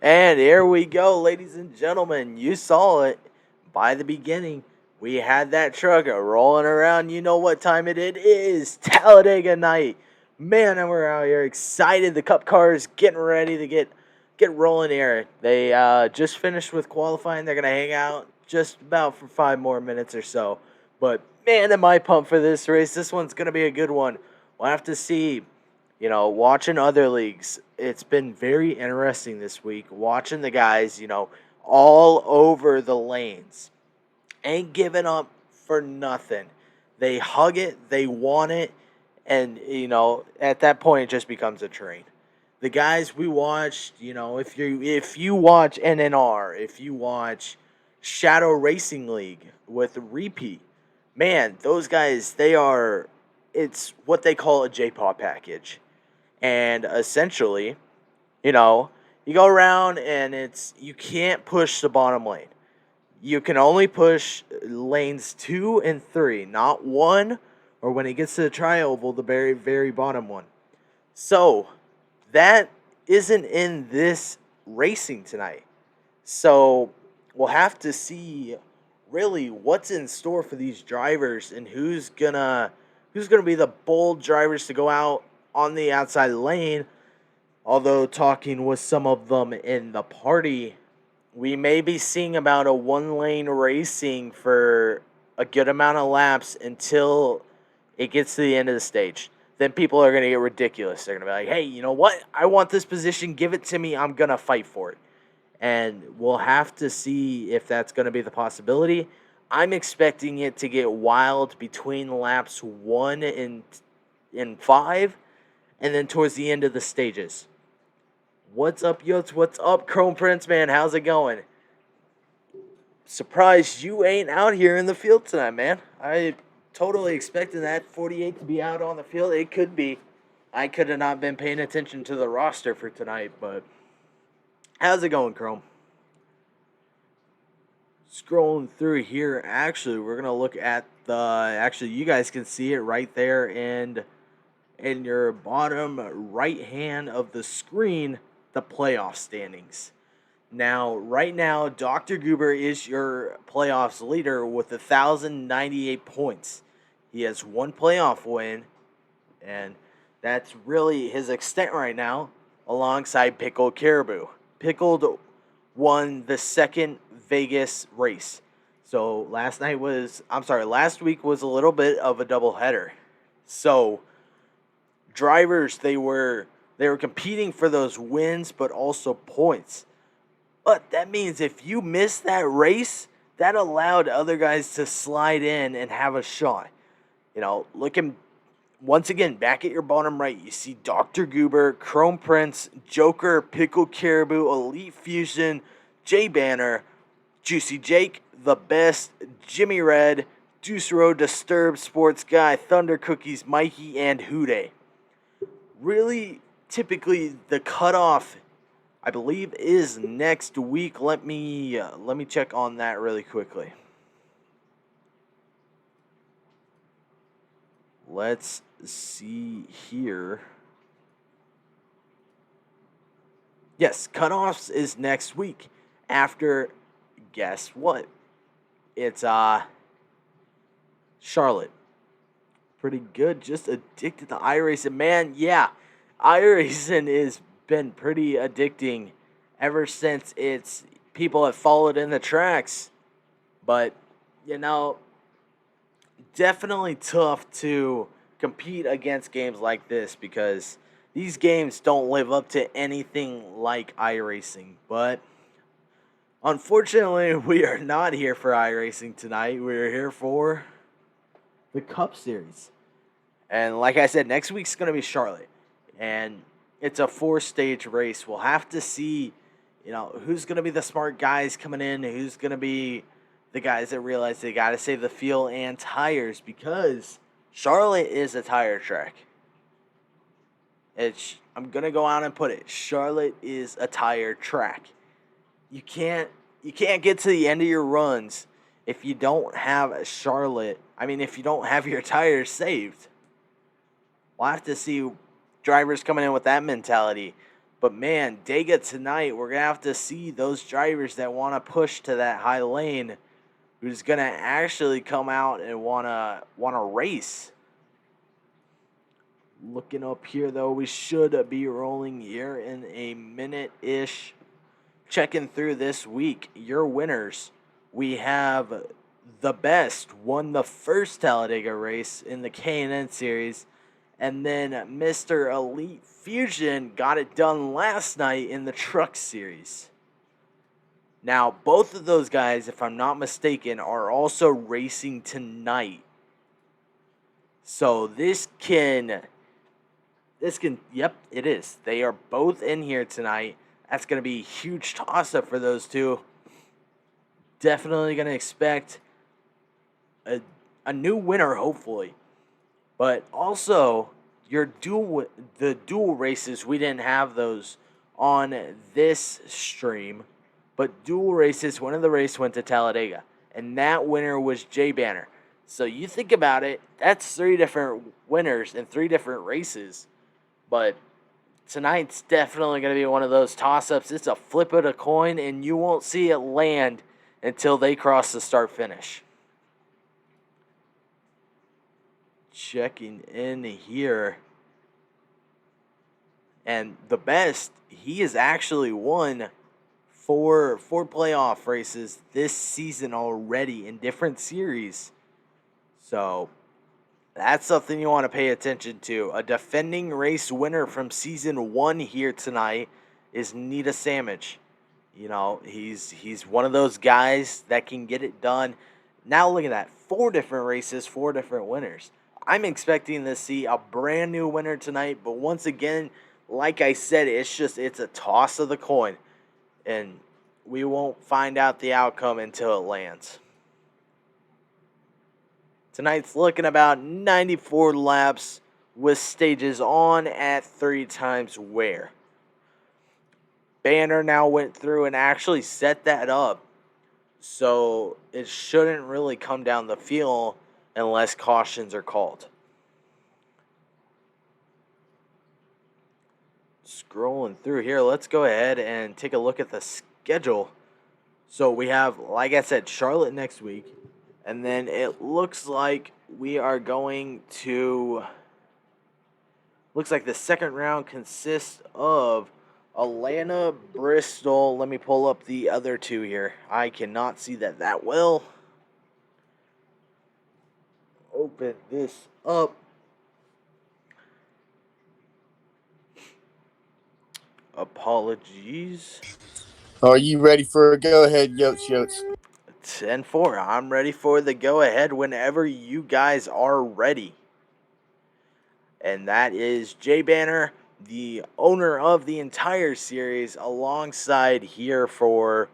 And here we go, ladies and gentlemen. You saw it by the beginning. We had that truck rolling around. You know what time it is. Talladega night. Man, and we're out here excited. The Cup cars getting ready to get rolling here. They just finished with qualifying. They're going to hang out just about for 5 more minutes or so. But man, am I pumped for this race. This one's going to be a good one. We'll have to see. Watching other leagues, it's been very interesting this week. Watching the guys, all over the lanes. Ain't giving up for nothing. They hug it, they want it, and, at that point, it just becomes a train. The guys we watched, if you watch NNR, if you watch Shadow Racing League with Repeat, man, those guys, it's what they call a J-Paw package. And essentially, you go around and you can't push the bottom lane. You can only push lanes 2 and 3, not 1, or when it gets to the tri-oval, the very, very bottom one. So, that isn't in this racing tonight. So, we'll have to see really what's in store for these drivers and who's gonna be the bold drivers to go out on the outside lane. Although talking with some of them in the party, we may be seeing about a 1-lane racing for a good amount of laps until it gets to the end of the stage. Then people are going to get ridiculous. They're going to be like, hey, you know what? I want this position. Give it to me. I'm going to fight for it. And we'll have to see if that's going to be the possibility. I'm expecting it to get wild between laps 1 and 5. And then towards the end of the stages. What's up, Yotes? What's up, Chrome Prince, man? How's it going? Surprised you ain't out here in the field tonight, man. I totally expected that 48 to be out on the field. It could be. I could have not been paying attention to the roster for tonight, but how's it going, Chrome? Scrolling through here, actually, we're going to look at actually, you guys can see it right there in your bottom right hand of the screen, the playoff standings. Now, right now, Dr. Goober is your playoffs leader with 1,098 points. He has 1 playoff win, and that's really his extent right now, alongside Pickled Caribou. Pickled won the second Vegas race. So last week was a little bit of a doubleheader. So drivers, they were competing for those wins, but also points. But that means if you miss that race, that allowed other guys to slide in and have a shot. Looking once again back at your bottom right, you see Dr. Goober, Chrome Prince, Joker, Pickle Caribou, Elite Fusion, Jay Banner, Juicy Jake, The Best, Jimmy Red, Deuce Road, Disturbed, Sports Guy, Thunder Cookies, Mikey, and Houday. Really, typically the cutoff, I believe, is next week. Let me check on that really quickly. Let's see here. Yes, cutoffs is next week. After, guess what? It's Charlotte. Pretty good. Just addicted to iRacing. Man, yeah. iRacing has been pretty addicting ever since people have followed in the tracks. But, definitely tough to compete against games like this because these games don't live up to anything like iRacing. But unfortunately, we are not here for iRacing tonight. We're here for the Cup Series. And like I said, next week's going to be Charlotte. And it's a 4-stage race. We'll have to see, who's going to be the smart guys coming in, who's going to be the guys that realize they got to save the fuel and tires because Charlotte is a tire track. I'm going to go out and put it. Charlotte is a tire track. You can't get to the end of your runs if you don't have if you don't have your tires saved. We'll have to see drivers coming in with that mentality. But man, Dega tonight, we're going to have to see those drivers that want to push to that high lane, who's going to actually come out and want to race. Looking up here, though, we should be rolling here in a minute-ish. Checking through this week, your winners. We have the best won the first Talladega race in the K&N series, and then Mr. Elite Fusion got it done last night in the Truck series. Now, both of those guys, if I'm not mistaken, are also racing tonight. So yep, it is. They are both in here tonight. That's going to be a huge toss-up for those two. Definitely going to expect a new winner, hopefully. But also, the dual races, we didn't have those on this stream. But dual races, one of the races went to Talladega. And that winner was J Banner. So you think about it, that's 3 different winners in 3 different races. But tonight's definitely going to be one of those toss-ups. It's a flip of a coin, and you won't see it land until they cross the start-finish. Checking in here. And the best, he has actually won 4 playoff races this season already in different series. So that's something you want to pay attention to. A defending race winner from season 1 here tonight is Nita Samich. You know, he's one of those guys that can get it done. Now look at that. 4 different races, 4 different winners. I'm expecting to see a brand new winner tonight, but once again, like I said, it's a toss of the coin. And we won't find out the outcome until it lands. Tonight's looking about 94 laps with stages on at 3 times wear. Banner now went through and actually set that up, so it shouldn't really come down the field unless cautions are called. Scrolling through here, let's go ahead and take a look at the schedule. So we have, like I said, Charlotte next week. And then it looks like we are going to... Looks like the second round consists of Atlanta, Bristol. Let me pull up the other 2 here. I cannot see that well. Open this up. Apologies. Are you ready for a go-ahead, Yotes? 10-4. I'm ready for the go-ahead whenever you guys are ready. And that is J Banner, the owner of the entire series, alongside here for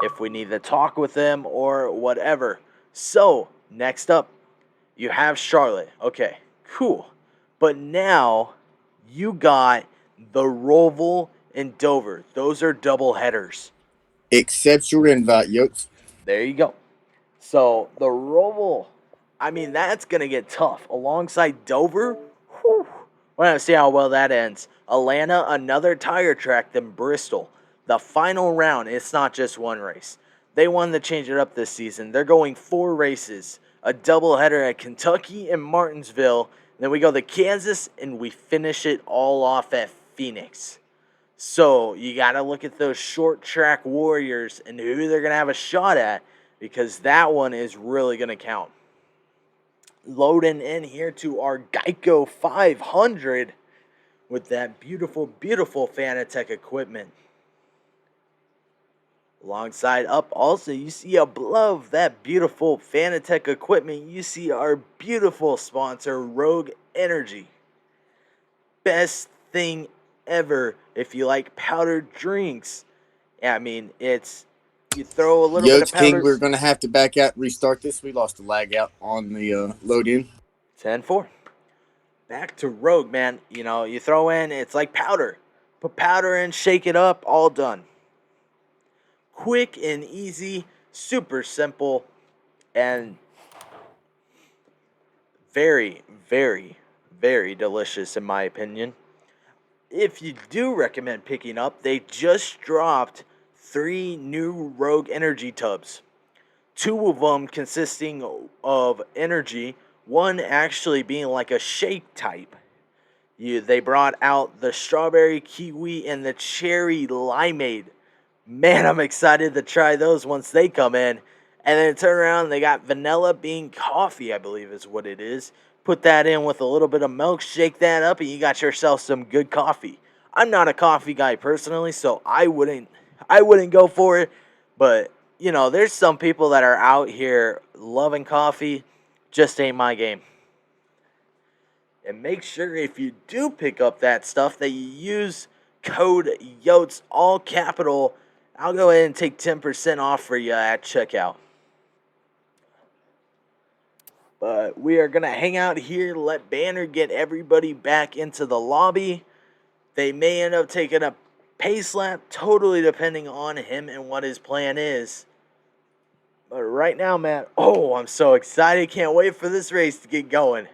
if we need to talk with them or whatever. So, next up, you have Charlotte. Okay, cool. But now, you got the Roval and Dover. Those are double headers. Accept your invite, Yotes. There you go. So, the Roval, I mean, that's going to get tough. Alongside Dover, whew, we're going to see how well that ends. Atlanta, another tire track than Bristol. The final round, it's not just one race. They wanted to change it up this season. They're going 4 races. A doubleheader at Kentucky and Martinsville. Then we go to Kansas, and we finish it all off at Phoenix. So you got to look at those short track warriors and who they're going to have a shot at, because that one is really going to count. Loading in here to our Geico 500 with that beautiful, beautiful Fanatec equipment. Alongside up also, you see above that beautiful Fanatec equipment, you see our beautiful sponsor, Rogue Energy. Best thing ever if you like powdered drinks. Yeah, I mean, you throw a little bit of powder. King, we're going to have to back out and restart this. We lost a lag out on the load-in. 10-4. Back to Rogue, man. You know, you throw in, it's like powder. Put powder in, shake it up, all done. Quick and easy, super simple, and very, very, very delicious in my opinion. if you do recommend picking up, they just dropped 3 new Rogue Energy tubs. 2 of them consisting of energy, one actually being like a shake type. They brought out the strawberry kiwi and the cherry limeade. Man, I'm excited to try those once they come in. And then turn around, they got vanilla bean coffee, I believe is what it is. Put that in with a little bit of milk, shake that up, and you got yourself some good coffee. I'm not a coffee guy personally, so I wouldn't go for it. But, there's some people that are out here loving coffee. Just ain't my game. And make sure if you do pick up that stuff that you use code YOTS, all capital. I'll go ahead and take 10% off for you at checkout. But we are going to hang out here, let Banner get everybody back into the lobby. They may end up taking a pace lap, totally depending on him and what his plan is. But right now, man, I'm so excited. Can't wait for this race to get going.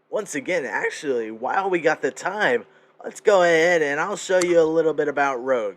Once again, actually, while we got the time, let's go ahead and I'll show you a little bit about Rogue.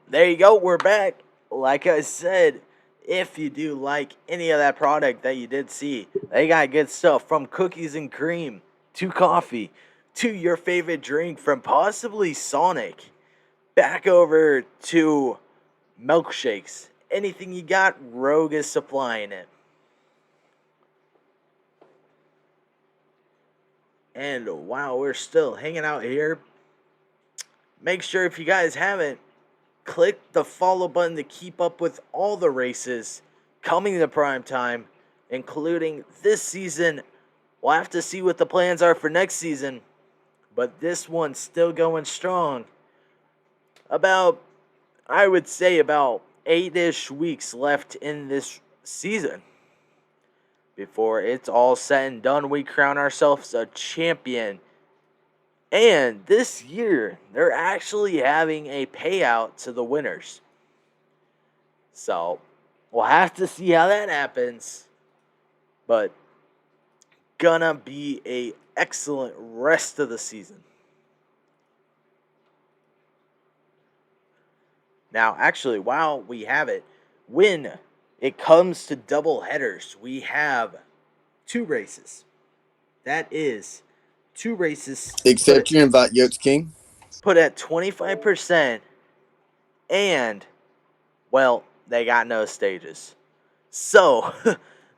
There you go, we're back. Like I said, if you do like any of that product that you did see, they got good stuff from cookies and cream to coffee to your favorite drink from possibly Sonic back over to milkshakes. Anything you got, Rogue is supplying it. And while we're still hanging out here, make sure if you guys haven't, click the follow button to keep up with all the races coming to prime time, including this season. We'll have to see what the plans are for next season, but this one's still going strong. I would say about 8-ish weeks left in this season. Before it's all said and done, we crown ourselves a champion. And this year, they're actually having a payout to the winners. So, we'll have to see how that happens. But, gonna be a excellent rest of the season. Now, actually, while we have it, when it comes to double headers, we have 2 races. That is 2 races. Except your invite, Yotes King. Put at 25%, and, well, they got no stages. So,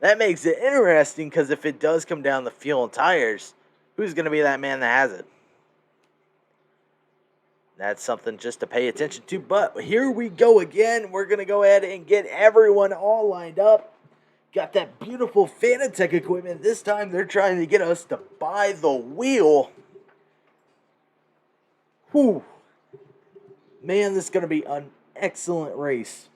that makes it interesting, because if it does come down to fuel and tires, who's going to be that man that has it? That's something just to pay attention to. But here we go again. We're going to go ahead and get everyone all lined up. Got that beautiful Fanatec equipment. This time they're trying to get us to buy the wheel. Whew. Man, this is going to be an excellent race.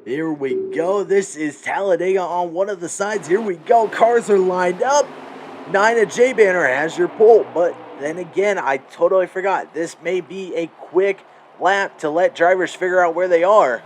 Here we go. This is Talladega on one of the sides. Here we go. Cars are lined up. Nina J Banner has your pole. But then again, I totally forgot. This may be a quick lap to let drivers figure out where they are.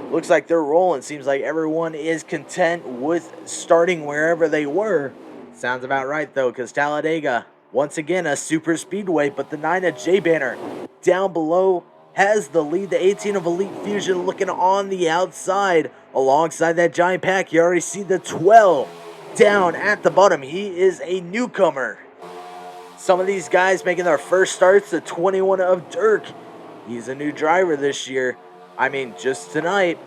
Looks like they're rolling. Seems like everyone is content with starting wherever they were. Sounds about right, though, because Talladega Once again, a super speedway, but the 9 of J-Banner down below has the lead. The 18 of Elite Fusion looking on the outside. Alongside that giant pack, you already see the 12 down at the bottom. He is a newcomer. Some of these guys making their first starts. The 21 of Dirk. He's a new driver this year. I mean, just tonight.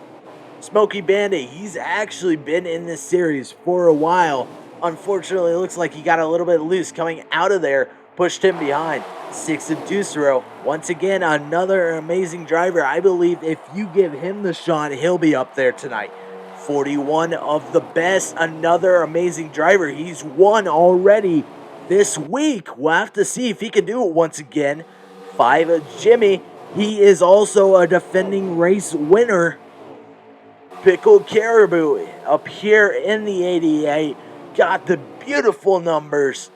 Smokey Bandit, he's actually been in this series for a while. Unfortunately, it looks like he got a little bit loose coming out of there, pushed him behind. 6 of Deucero, once again, another amazing driver. I believe if you give him the shot, he'll be up there tonight. 41 of the best, another amazing driver. He's won already this week. We'll have to see if he can do it once again. 5 of Jimmy, he is also a defending race winner. Pickled Caribou up here in the 88. Got the beautiful numbers.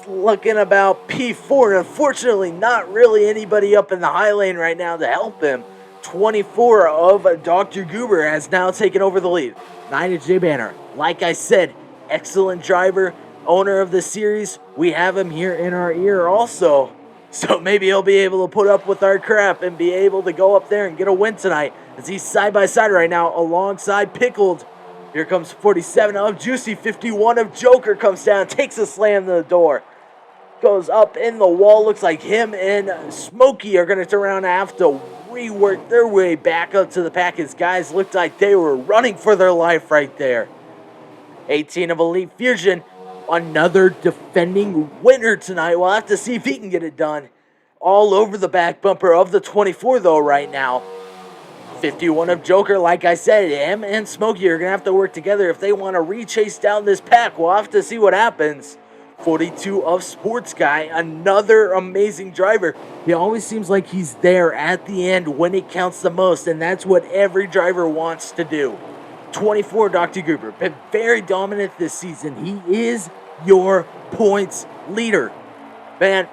Looking about P4. Unfortunately, not really anybody up in the high lane right now to help him. 24 of Dr. Goober has now taken over the lead. 9 of J-Banner. Like I said, excellent driver, owner of the series. We have him here in our ear also. So maybe he'll be able to put up with our crap and be able to go up there and get a win tonight. As he's side by side right now alongside Pickled. Here comes 47 of Juicy. 51 of Joker comes down, takes a slam to the door. Goes up in the wall. Looks like him and Smokey are going to turn around and have to rework their way back up to the pack. His guys looked like they were running for their life right there. 18 of Elite Fusion. Another defending winner tonight. We'll have to see if he can get it done. All over the back bumper of the 24 though right now. 51 of Joker, like I said, him and Smokey are going to have to work together if they want to re-chase down this pack. We'll have to see what happens. 42 of Sports Guy, another amazing driver. He always seems like he's there at the end when it counts the most, and that's what every driver wants to do. 24 Dr. Goober, been very dominant this season. He is your points leader. Man,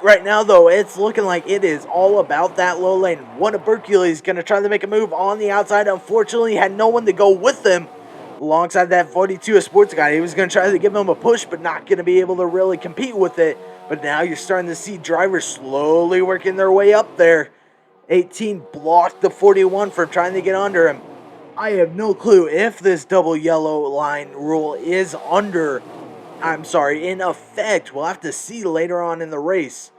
right now, though, it's looking like it is all about that low lane. One of Hercules going to try to make a move on the outside. Unfortunately, had no one to go with him. Alongside that 42 of Sports Guy, he was going to try to give him a push, but not going to be able to really compete with it. But now you're starting to see drivers slowly working their way up there. 18 blocked the 41 from trying to get under him. I have no clue if this double yellow line rule is in effect. We'll have to see later on in the race.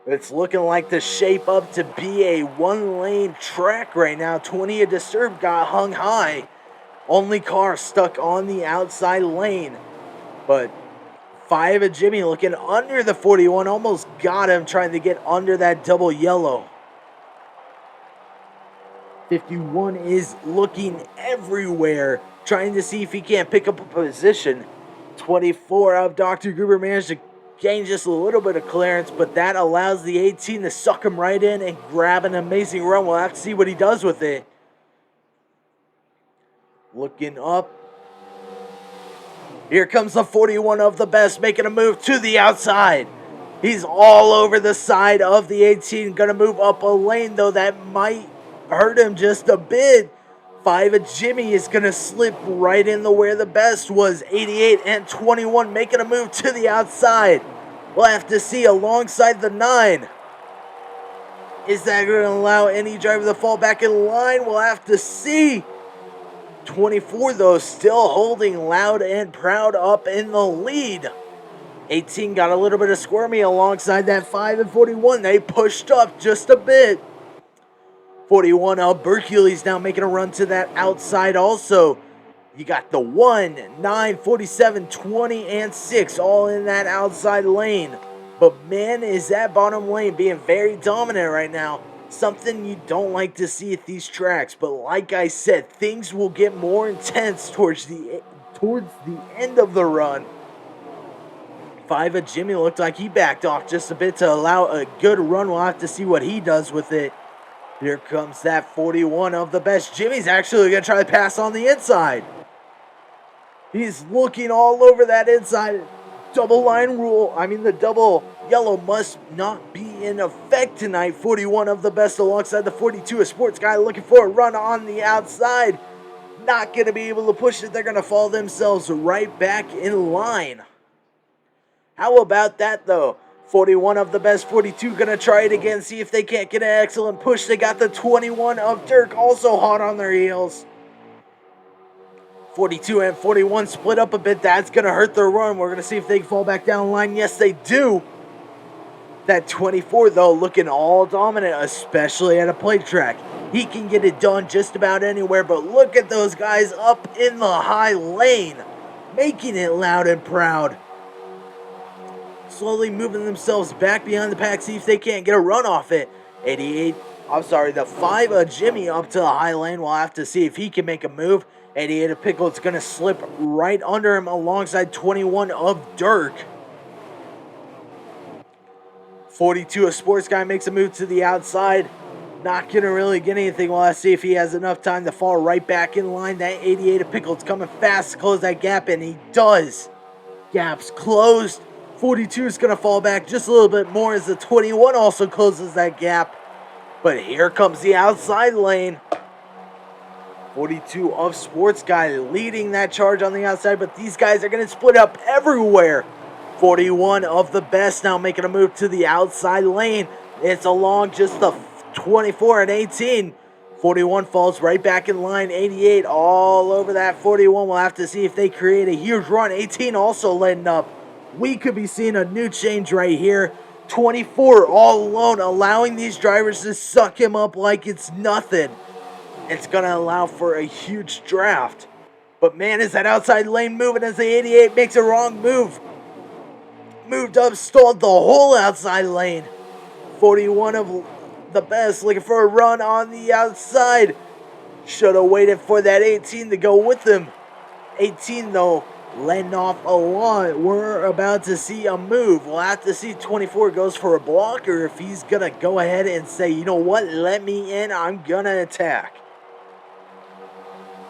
It's looking like the shape up to be a one-lane track right now. 20 of Disturbed got hung high. Only car stuck on the outside lane. But 5 of Jimmy looking under the 41. Almost got him trying to get under that double yellow. 51 is looking everywhere, trying to see if he can't pick up a position. 24 of Dr. Gruber managed to gain just a little bit of clearance, but that allows the 18 to suck him right in and grab an amazing run. We'll have to see what he does with it. Looking up. Here comes the 41 of the best, making a move to the outside. He's all over the side of the 18. Gonna move up a lane, though. That might hurt him just a bit. 5 of Jimmy is going to slip right in the where the best was. 88 and 21 making a move to the outside. We'll have to see alongside the 9. Is that going to allow any driver to fall back in line? We'll have to see. 24, though, still holding loud and proud up in the lead. 18 got a little bit of squirmy alongside that 5 and 41. They pushed up just a bit. 41 of Hercules now making a run to that outside also. You got the 1, 9, 47, 20, and 6 all in that outside lane. But man, is that bottom lane being very dominant right now. Something you don't like to see at these tracks. But like I said, things will get more intense towards the end of the run. 5 of Jimmy looked like he backed off just a bit to allow a good run. We'll have to see what he does with it. Here comes that 41 of the best. Jimmy's actually going to try to pass on the inside. He's looking all over that inside. Double line rule. The double yellow must not be in effect tonight. 41 of the best alongside the 42. A Sports Guy looking for a run on the outside. Not going to be able to push it. They're going to fall themselves right back in line. How about that, though? 41 of the best, 42 gonna try it again, see if they can't get an excellent push. They got the 21 of Dirk also hot on their heels. 42 and 41 split up a bit. That's gonna hurt their run. We're gonna see if they can fall back down the line. Yes, they do. That 24, though, looking all dominant, especially at a plate track. He can get it done just about anywhere, but look at those guys up in the high lane, making it loud and proud. Slowly moving themselves back behind the pack, see if they can't get a run off it. The 5 of Jimmy up to the high lane. We'll have to see if he can make a move. 88 of Pickle's going to slip right under him alongside 21 of Dirk. 42 of Sports Guy makes a move to the outside. Not going to really get anything. We'll have to see if he has enough time to fall right back in line. That 88 of Pickle's coming fast to close that gap, and he does. Gap's closed. 42 is going to fall back just a little bit more as the 21 also closes that gap. But here comes the outside lane. 42 of Sports Guy leading that charge on the outside, but these guys are going to split up everywhere. 41 of the best now making a move to the outside lane. It's along just the 24 and 18. 41 falls right back in line. 88 all over that 41. We'll have to see if they create a huge run. 18 also letting up. We could be seeing a new change right here. 24 all alone, allowing these drivers to suck him up like it's nothing. It's going to allow for a huge draft. But man, is that outside lane moving as the 88 makes a wrong move. Moved up, stalled the whole outside lane. 41 of the best looking for a run on the outside. Should have waited for that 18 to go with him. 18 though, letting off a lot. We're about to see a move. We'll have to see 24 goes for a blocker if he's going to go ahead and say, you know what, let me in, I'm going to attack.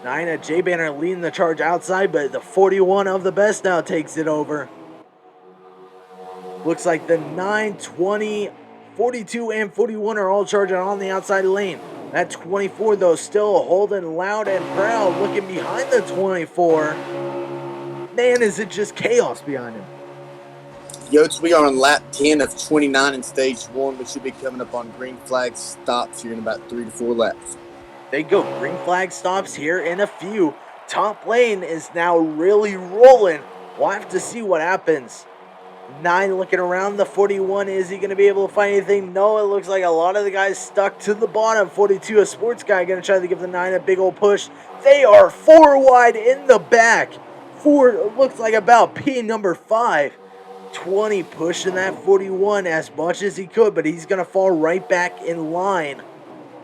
9 of J-Banner leading the charge outside, but the 41 of the best now takes it over. Looks like the 9, 20, 42, and 41 are all charging on the outside lane. That 24, though, still holding loud and proud, looking behind the 24. Man, is it just chaos behind him. Yotes, we are on lap 10 of 29 in stage 1. We should be coming up on green flag stops here in about 3 to 4 laps. They go green flag stops here in a few. Top lane is now really rolling. We'll have to see what happens. 9 looking around the 41. Is he going to be able to find anything? No, it looks like a lot of the guys stuck to the bottom. 42, a Sports Guy, going to try to give the 9 a big old push. They are 4 wide in the back. 4 looks like about P number 5. 20 pushing that 41 as much as he could, but he's going to fall right back in line.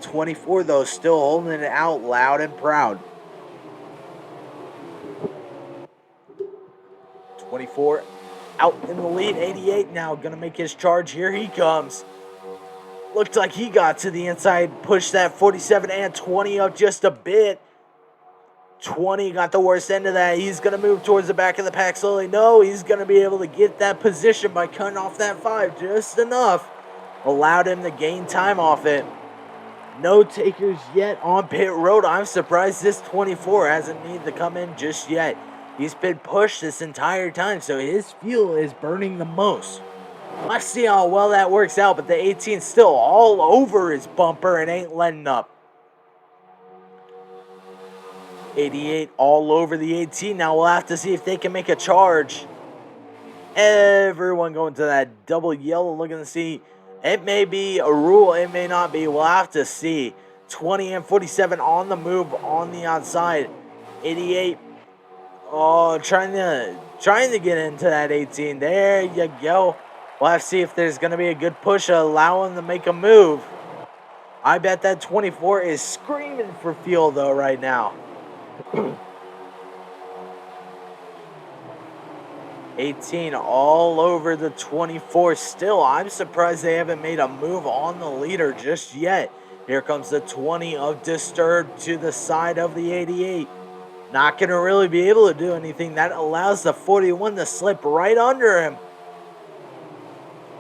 24, though, still holding it out loud and proud. 24 out in the lead. 88 now going to make his charge. Here he comes. Looked like he got to the inside, pushed that 47 and 20 up just a bit. 20 got the worst end of that. He's going to move towards the back of the pack slowly. No, he's going to be able to get that position by cutting off that 5 just enough. Allowed him to gain time off it. No takers yet on pit road. I'm surprised this 24 hasn't needed to come in just yet. He's been pushed this entire time, so his fuel is burning the most. Let's see how well that works out, but the 18's still all over his bumper and ain't letting up. 88 all over the 18. Now we'll have to see if they can make a charge. Everyone going to that double yellow looking to see. It may be a rule, it may not be. We'll have to see. 20 and 47 on the move on the outside. 88. Oh, trying to get into that 18. There you go. We'll have to see if there's going to be a good push, allow him to make a move. I bet that 24 is screaming for fuel, though, right now. 18 all over the 24 still. I'm surprised they haven't made a move on the leader just yet. Here comes the 20 of Disturbed to the side of the 88. Not going to really be able to do anything. That allows the 41 to slip right under him.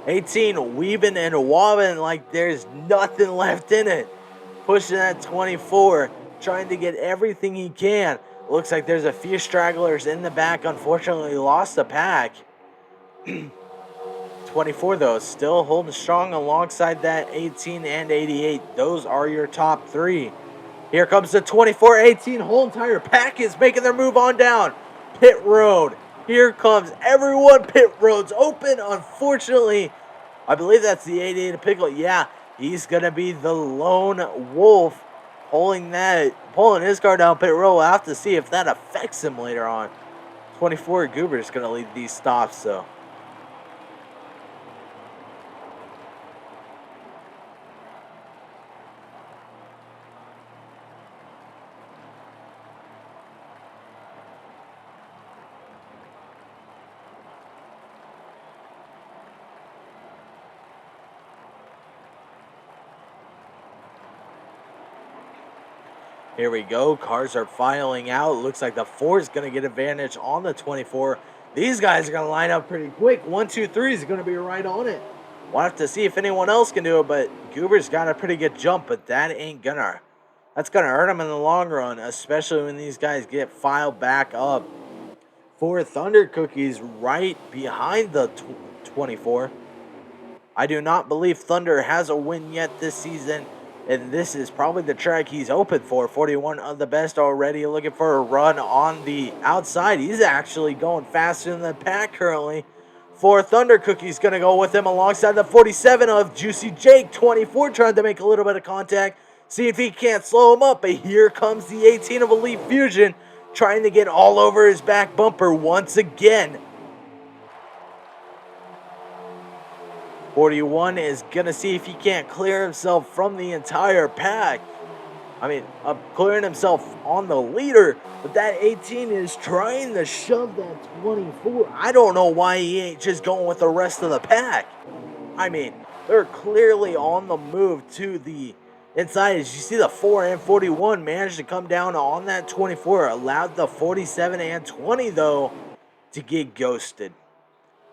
18 weaving and wobbling like there's nothing left in it. Pushing that 24, trying to get everything he can. Looks like there's a few stragglers in the back. Unfortunately, lost the pack. 24 though, still holding strong alongside that 18 and 88. Those are your top three. Here comes the 24, 18. Whole entire pack is making their move on down pit road. Here comes everyone. Pit road's open. Unfortunately, I believe that's the 88 Pickle. Yeah, he's gonna be the lone wolf pulling his car down pit road. We'll have to see if that affects him later on. 24 Goober's gonna lead these stops, so. Here we go. Cars are filing out. Looks like the 4 is going to get advantage on the 24. These guys are going to line up pretty quick. 1, 2, 3 is going to be right on it. We'll have to see if anyone else can do it, but Goober's got a pretty good jump, but that's going to hurt him in the long run, especially when these guys get filed back up. For Thunder Cookies right behind the 24. I do not believe Thunder has a win yet this season, and this is probably the track he's hoping for. 41 of the best already, looking for a run on the outside. He's actually going faster than the pack currently. For Thunder Cookie's going to go with him alongside the 47 of Juicy Jake. 24 trying to make a little bit of contact, see if he can't slow him up, but here comes the 18 of Elite Fusion trying to get all over his back bumper once again. 41 is going to see if he can't clear himself from the entire pack. Clearing himself on the leader, but that 18 is trying to shove that 24. I don't know why he ain't just going with the rest of the pack. They're clearly on the move to the inside. As you see, the 4 and 41 managed to come down on that 24. Allowed the 47 and 20, though, to get ghosted.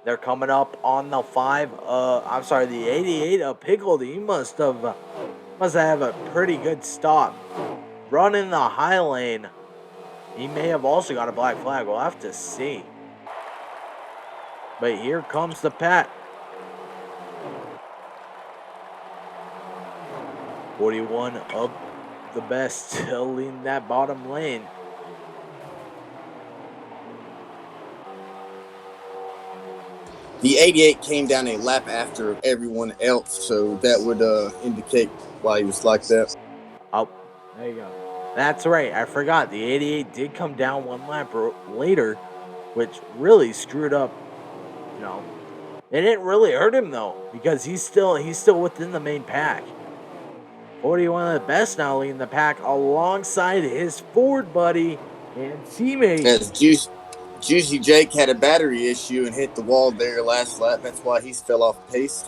They're coming up on the the 88 of Pickled. He must have a pretty good stop. Running the high lane. He may have also got a black flag. We'll have to see. But here comes the Pat. 41 of the best, still leading that bottom lane. The 88 came down a lap after everyone else, so that would indicate why he was like that. Oh, there you go. That's right. I forgot. The 88 did come down one lap later, which really screwed up. It didn't really hurt him though, because he's still within the main pack. 41 of the best now leading the pack alongside his Ford buddy and teammate. As Juicy Jake had a battery issue and hit the wall there last lap. That's why he's fell off pace.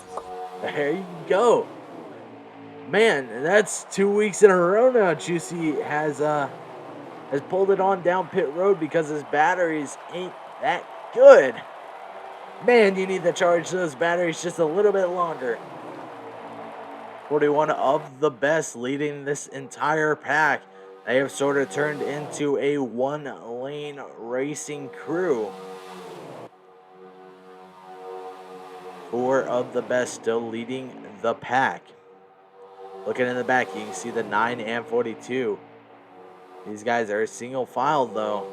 There you go. Man, that's 2 weeks in a row now. Juicy has pulled it on down pit road because his batteries ain't that good. Man, you need to charge those batteries just a little bit longer. 41 of the best leading this entire pack. They have sort of turned into a one-lane racing crew. 4 of the best still leading the pack. Looking in the back, you can see the 9 and 42. These guys are single file though.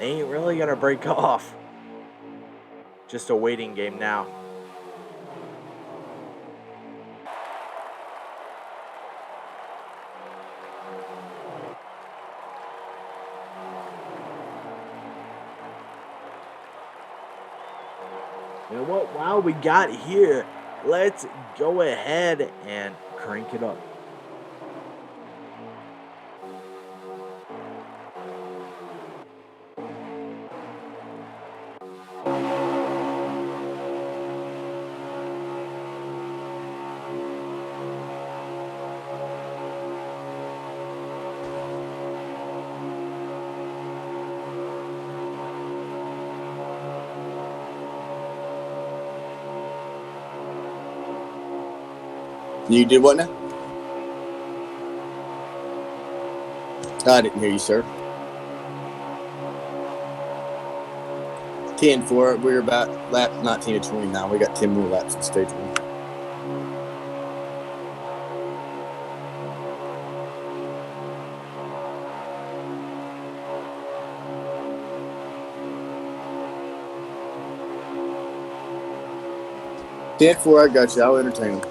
They ain't really gonna break off. Just a waiting game now. You know what? While we got here, let's go ahead and crank it up. You did what now? I didn't hear you, sir. 10-4. We're about lap 19 to 29. We got 10 more laps in stage 1. Ten four, I got you. I'll entertain them.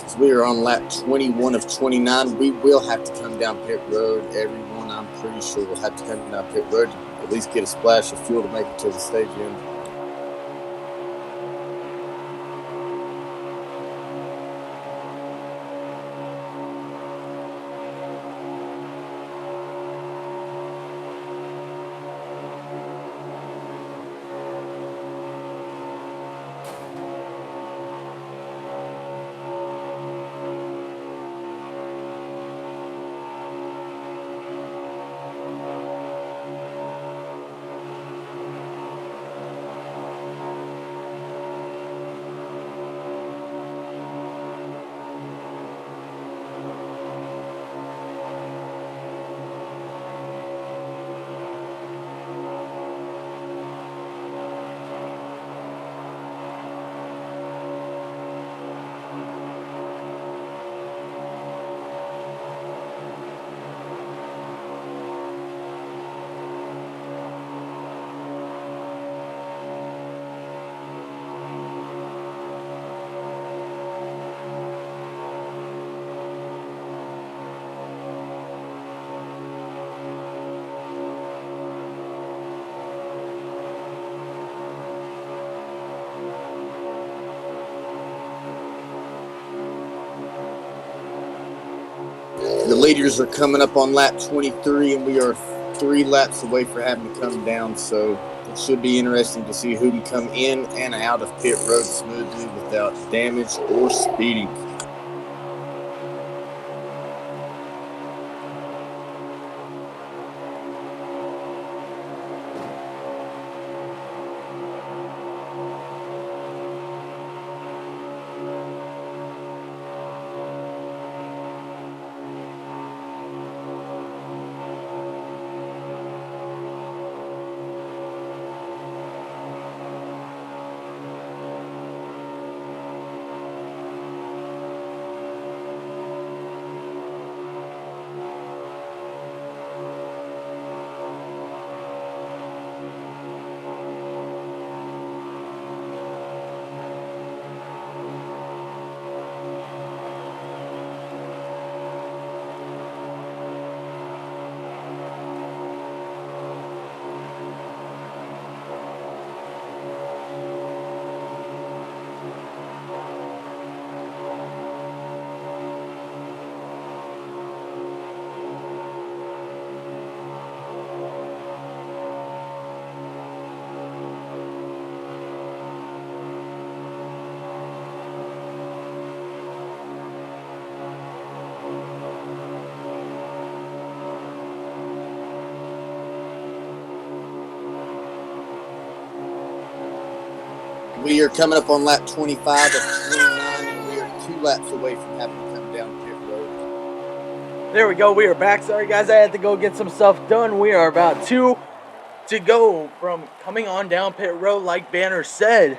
So we are on lap 21 of 29. We will have to come down pit road. Everyone, I'm pretty sure, will have to come down pit road to at least get a splash of fuel to make it to the stage end. The leaders are coming up on lap 23, and we are 3 laps away from having to come down, so it should be interesting to see who can come in and out of pit road smoothly without damage or speeding. We are coming up on lap 25 of 29, and we are 2 laps away from having to come down pit road. There we go. We are back. Sorry, guys. I had to go get some stuff done. We are about 2 to go from coming on down pit road, like Banner said.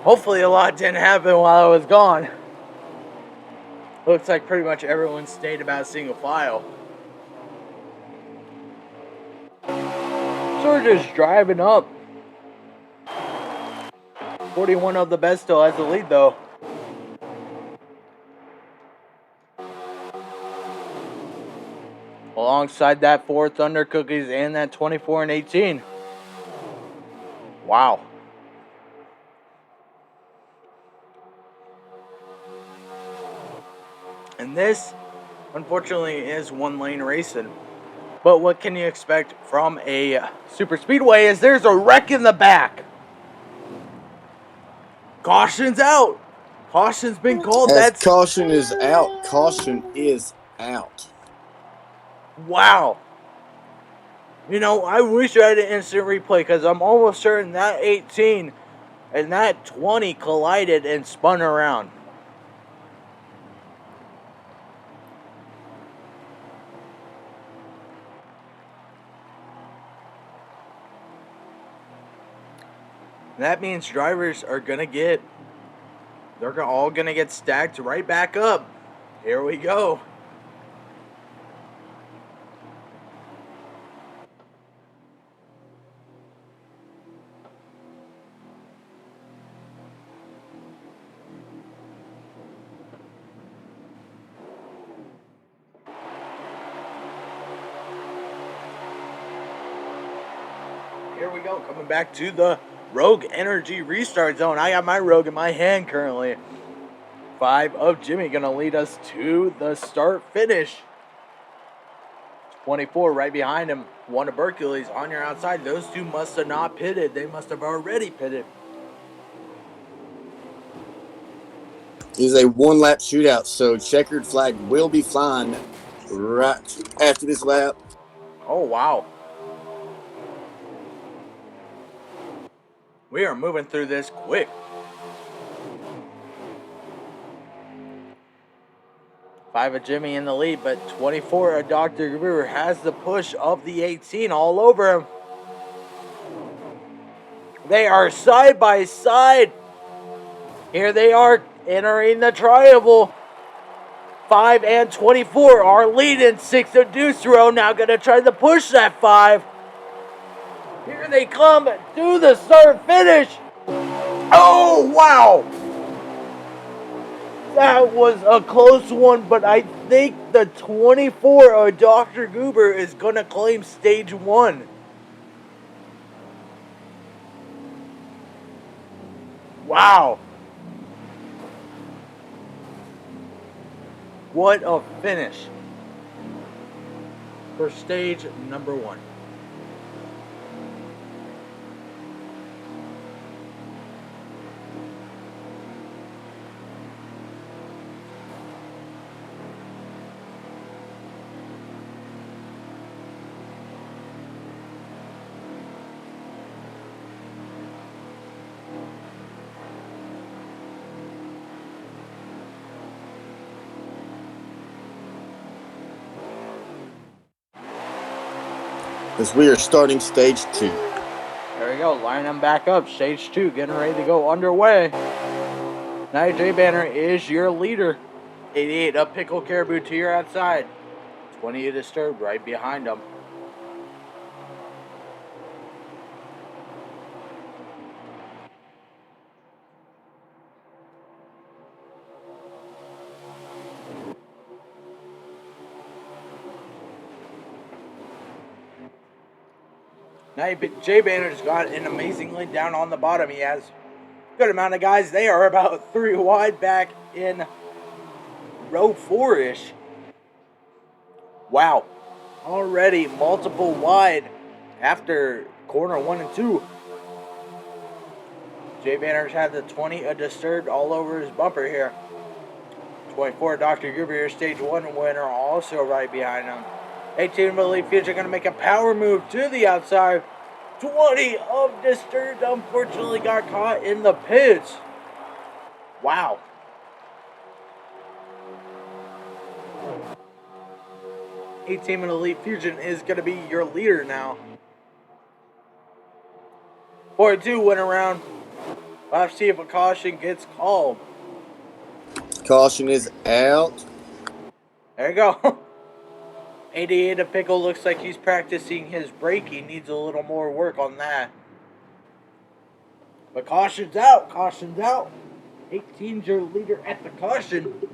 Hopefully, a lot didn't happen while I was gone. Looks like pretty much everyone stayed about single file. So we're just driving up. 41 of the best still has the lead though. Alongside that 4 Thunder Cookies and that 24 and 18. Wow. And this, unfortunately, is one lane racing. But what can you expect from a super speedway is there's a wreck in the back. Caution's out. Caution's been called. As caution is out. Caution is out. Wow. You know, I wish I had an instant replay because I'm almost certain that 18 and that 20 collided and spun around. That means drivers are going to get, they're all going to get stacked right back up. Here we go. Here we go, coming back to the Rogue Energy restart zone. I got my Rogue in my hand currently. 5 of Jimmy gonna lead us to the start finish. 24 right behind him. 1 of Berkeley's on your outside. Those two must have not pitted. They must have already pitted. It is a 1-lap shootout, so checkered flag will be flying right after this lap. Oh, wow. We are moving through this quick. 5 of Jimmy in the lead, but 24 of Dr. Gruber has the push of the 18 all over him. They are side by side. Here they are entering the triangle. 5 and 24 are leading. 6 of Deucero now going to try to push that 5. Here they come to the start finish. Oh, wow. That was a close one, but I think the 24 of Dr. Goober is going to claim stage 1. Wow. What a finish for stage number 1. As we are starting stage 2. There we go, line them back up. Stage 2 getting ready to go underway. Now J Banner is your leader. 88 up Pickle Caribou to your outside. 20 Disturbed right behind them. Now J Banner's got an amazing lead down on the bottom. He has a good amount of guys. They are about 3 wide back in row 4-ish. Wow. Already multiple wide after corner 1 and 2. J Banner's had the 20 a Disturbed all over his bumper here. 24 Dr. Gruber, stage 1 winner, also right behind him. 18 Elite Future going to make a power move to the outside. 20 of Disturbed unfortunately got caught in the pits. Wow. A-Team and Elite Fusion is going to be your leader now. 42 went around. We'll have to see if a caution gets called. Caution is out. There you go. 88 of Pickle looks like he's practicing his braking. Needs a little more work on that. But caution's out. Caution's out. 18's your leader at the caution.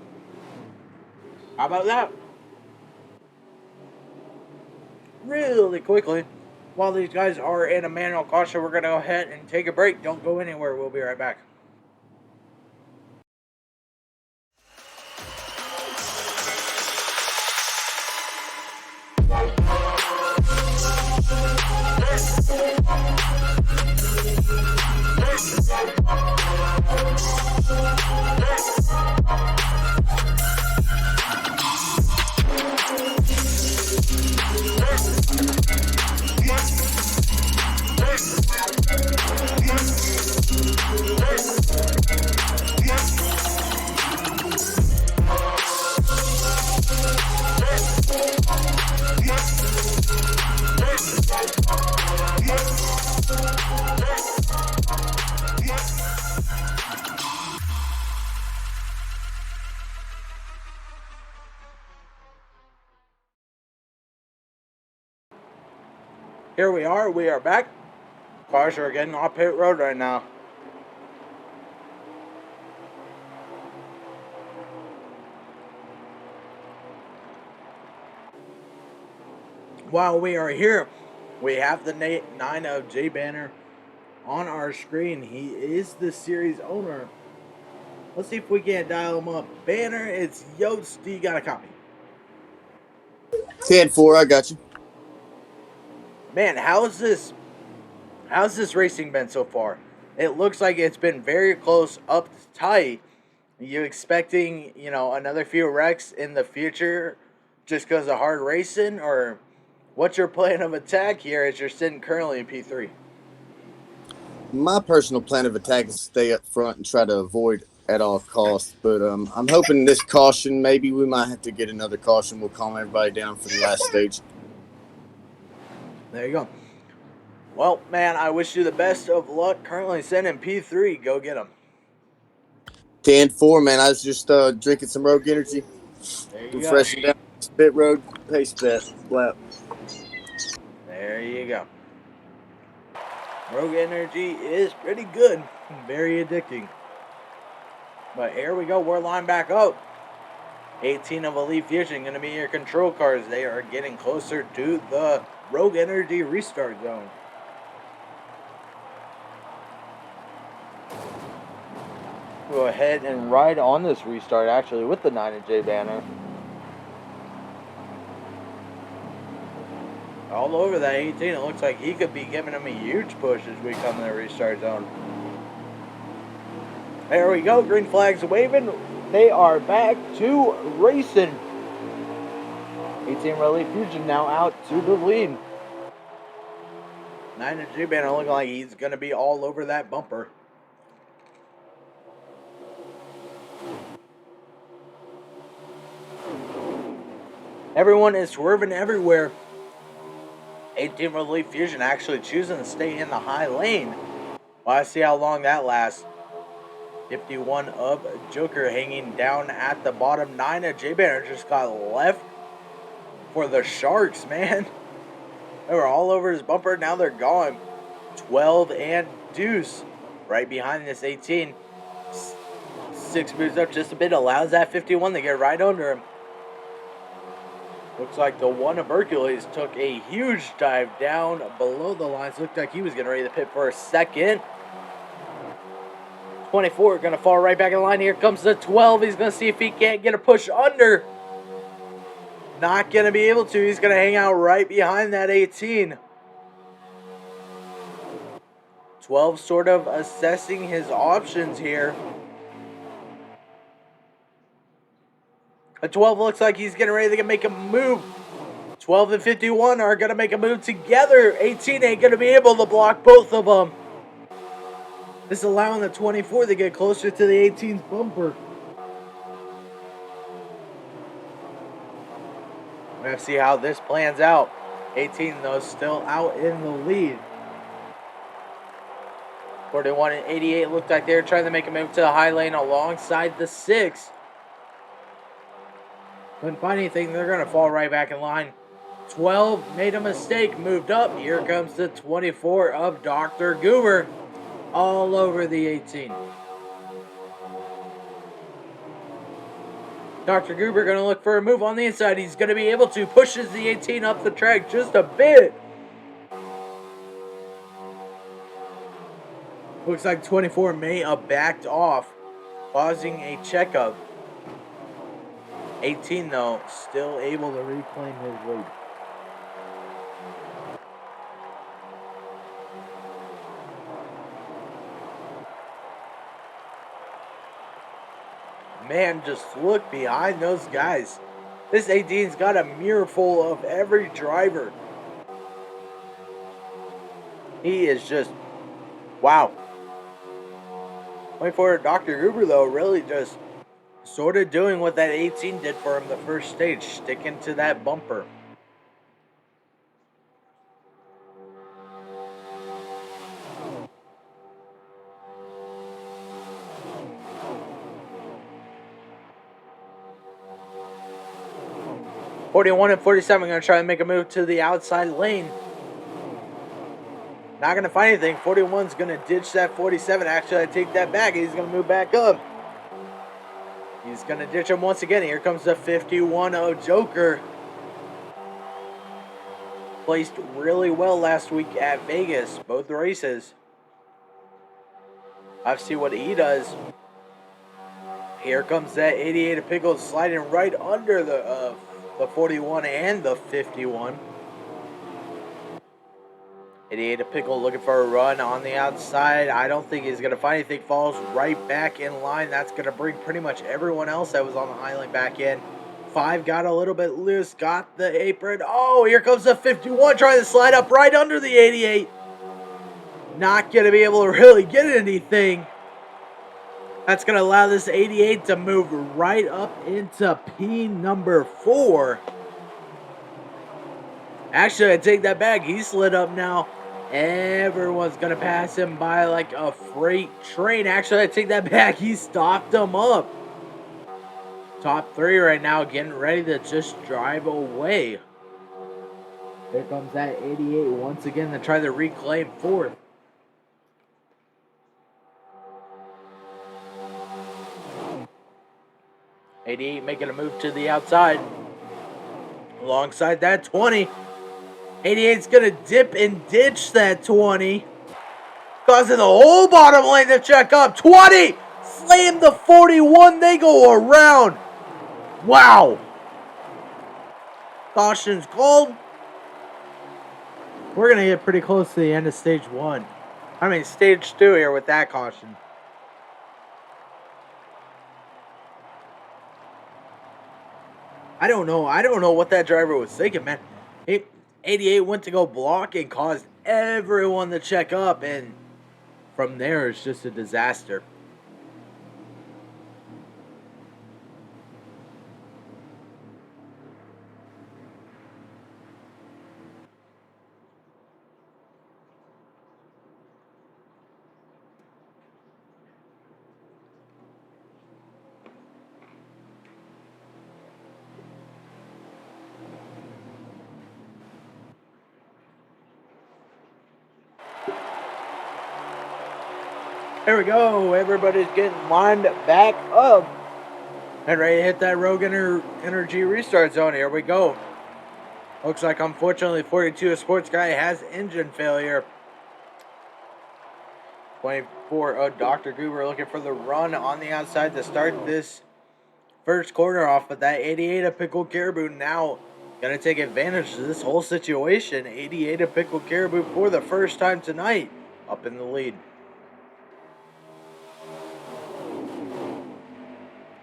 How about that? Really quickly, while these guys are in a manual caution, we're going to go ahead and take a break. Don't go anywhere. We'll be right back. Here we are back. Cars are getting off pit road right now. While we are here, we have the 9 of J Banner on our screen. He is the series owner. Let's see if we can't dial him up. Banner, it's Yost. You got a copy? 10-4, I got you. Man, how's this racing been so far? It looks like it's been very close, up tight. Are you expecting, another few wrecks in the future just because of hard racing? Or what's your plan of attack here as you're sitting currently in P3? My personal plan of attack is to stay up front and try to avoid at all costs. But I'm hoping this caution, maybe we might have to get another caution. We'll calm everybody down for the last stage. There you go. Well, man, I wish you the best of luck. Currently sitting in P3. Go get them. 10-4, man. I was just drinking some Rogue Energy. Refreshing down pit road. Pace that lap. There you go. Rogue Energy is pretty good. Very addicting. But here we go. We're lined back up. 18 of Elite Fusion going to be your control cars. They are getting closer to the Rogue Energy restart zone. Go ahead and ride on this restart actually with the 9 of J Banner. All over that 18, it looks like he could be giving him a huge push as we come to the restart zone. There we go, green flags waving. They are back to racing. 18 Elite Fusion now out to the lead. 9 of J Banner looking like he's going to be all over that bumper. Everyone is swerving everywhere. 18 Elite Fusion actually choosing to stay in the high lane. Well, I see how long that lasts. 51 of Joker hanging down at the bottom. 9 of J Banner just got left for the Sharks, man. They were all over his bumper. Now they're gone. 12 and Deuce right behind this 18. 6 moves up just a bit. Allows that 51 to get right under him. Looks like the 1 of Hercules took a huge dive down below the lines. Looked like he was getting ready to pit for a second. 24 going to fall right back in line. Here comes the 12. He's going to see if he can't get a push under. Not going to be able to. He's going to hang out right behind that 18. 12 sort of assessing his options here. A 12 looks like he's getting ready to make a move. 12 and 51 are going to make a move together. 18 ain't going to be able to block both of them. This is allowing the 24 to get closer to the 18's bumper. We're going to see how this plans out. 18, though, still out in the lead. 41 and 88 looked like they were trying to make a move to the high lane alongside the 6. Couldn't find anything. They're going to fall right back in line. 12 made a mistake, moved up. Here comes the 24 of Dr. Goober all over the 18. Dr. Goober going to look for a move on the inside. He's going to be able to. Pushes the 18 up the track just a bit. Looks like 24 may have backed off, causing a checkup. 18, though, still able to reclaim his lead. Man, just look behind those guys. This 18's got a mirror full of every driver. He is just, wow. 24 Dr. Goober, though, really just sort of doing what that 18 did for him the first stage, sticking to that bumper. '41 and 47 going to try to make a move to the outside lane. Not going to find anything. 41's going to ditch that 47. Actually, I take that back. He's going to move back up. He's going to ditch him once again. Here comes the 51 of Joker. Placed really well last week at Vegas, both races. I'll see what he does. Here comes that 88 of Pickles sliding right under the 41 and the 51. 88 of Pickle looking for a run on the outside. I don't think he's going to find anything. Falls right back in line. That's going to bring pretty much everyone else that was on the island back in. 5 got a little bit loose. Got the apron. Oh, here comes the 51 trying to slide up right under the 88. Not going to be able to really get anything. That's going to allow this 88 to move right up into P number 4. Actually, I take that back. He slid up now. Everyone's going to pass him by like a freight train. Actually, I take that back. He stopped him up. Top 3 right now getting ready to just drive away. Here comes that 88 once again to try to reclaim 4th. '88 making a move to the outside. Alongside that 20. 88's going to dip and ditch that 20. Causing the whole bottom lane to check up. 20! Slam the 41. They go around. Wow. Caution's called. We're going to get pretty close to the end of stage 1. I mean, stage 2 here with that caution. I don't know what that driver was thinking, man. 88 went to go block and caused everyone to check up, and from there it's just a disaster. There we go. Everybody's getting lined back up and ready to hit that Rogue Energy restart zone. Here we go. Looks like, unfortunately, 42 a Sports Guy has engine failure. 24 Dr. Goober looking for the run on the outside to start this first corner off. But that 88 of Pickled Caribou now going to take advantage of this whole situation. 88 of Pickled Caribou for the first time tonight up in the lead.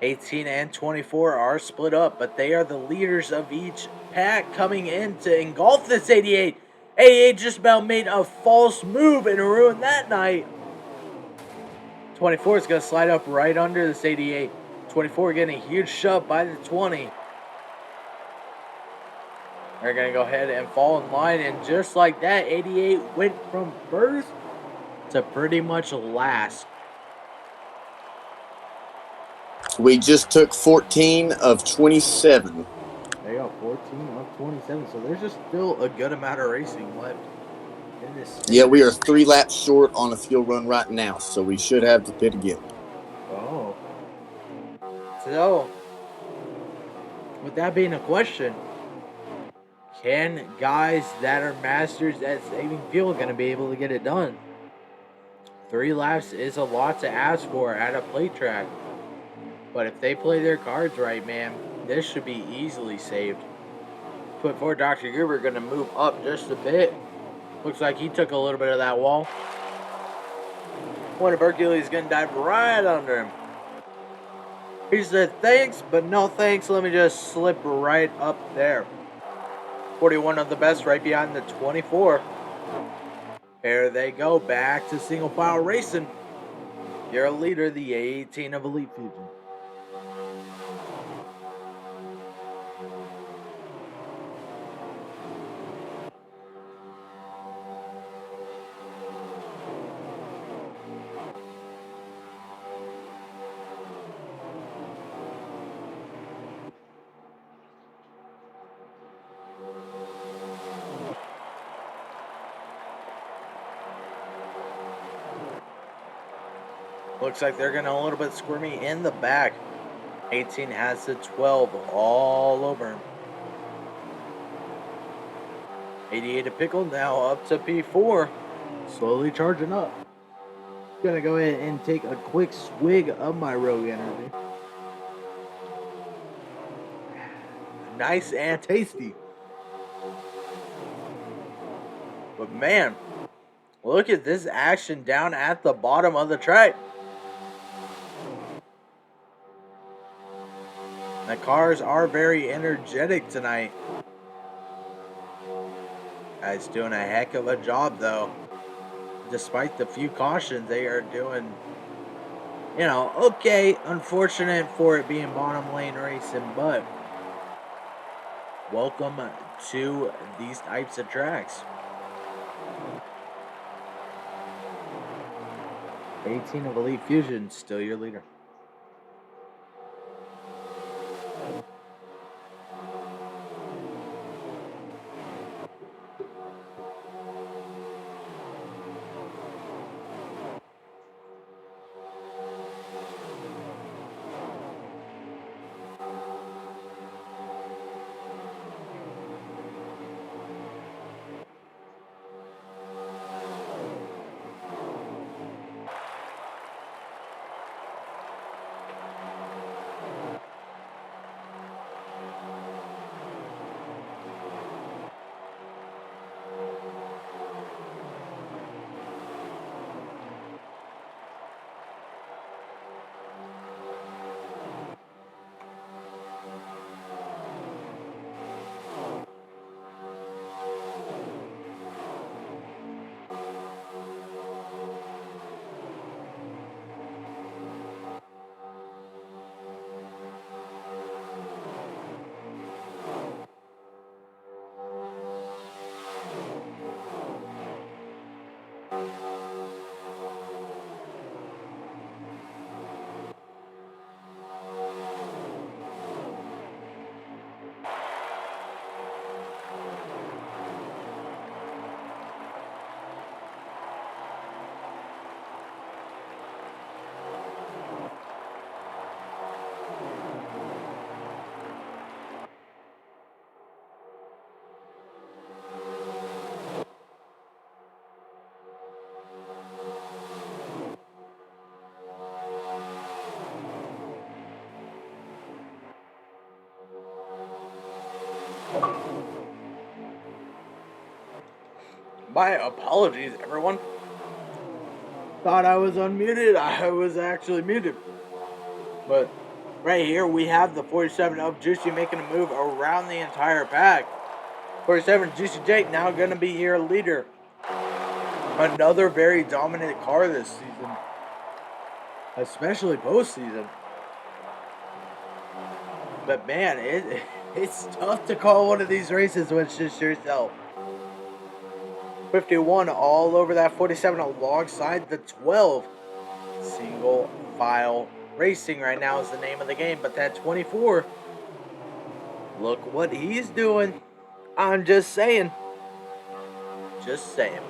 18 and 24 are split up, but they are the leaders of each pack coming in to engulf this 88. 88 just about made a false move and ruined that night. 24 is going to slide up right under this 88. 24 getting a huge shove by the 20. They're going to go ahead and fall in line, and just like that, 88 went from first to pretty much last. We just took 14 of 27. There you go, 14 of 27. So there's just still a good amount of racing left in this. Yeah, we are 3 laps short on a fuel run right now, so we should have the pit again. Oh. So, with that being a question, can guys that are masters at saving fuel going to be able to get it done? 3 laps is a lot to ask for at a plate track. But if they play their cards right, man, this should be easily saved. Put for Dr. Gruber going to move up just a bit. Looks like he took a little bit of that wall. One of Hercules going to dive right under him. He said, thanks, but no thanks. Let me just slip right up there. 41 of the best right behind the 24. There they go. Back to single file racing. Your leader, the 18 of Elite Fusion. Looks like they're going to a little bit squirmy in the back. 18 has the 12 all over him. 88 to Pickle, now up to P4. Slowly charging up. Gonna go ahead and take a quick swig of my Rogue Energy. Nice and tasty. But man, look at this action down at the bottom of the track. The cars are very energetic tonight. Guys doing a heck of a job though. Despite the few cautions, they are doing, okay. Unfortunate for it being bottom lane racing, but welcome to these types of tracks. 18 of Elite Fusion, still your leader. My apologies, everyone. Thought I was unmuted. I was actually muted. But right here we have the 47 of Juicy making a move around the entire pack. 47 Juicy Jake now going to be your leader. Another very dominant car this season, especially postseason. But man, it's tough to call one of these races when it's just yourself. 51 all over that 47 alongside the 12. Single file Racing right now is the name of the game, but that 24, look what he's doing. I'm just saying. Just saying.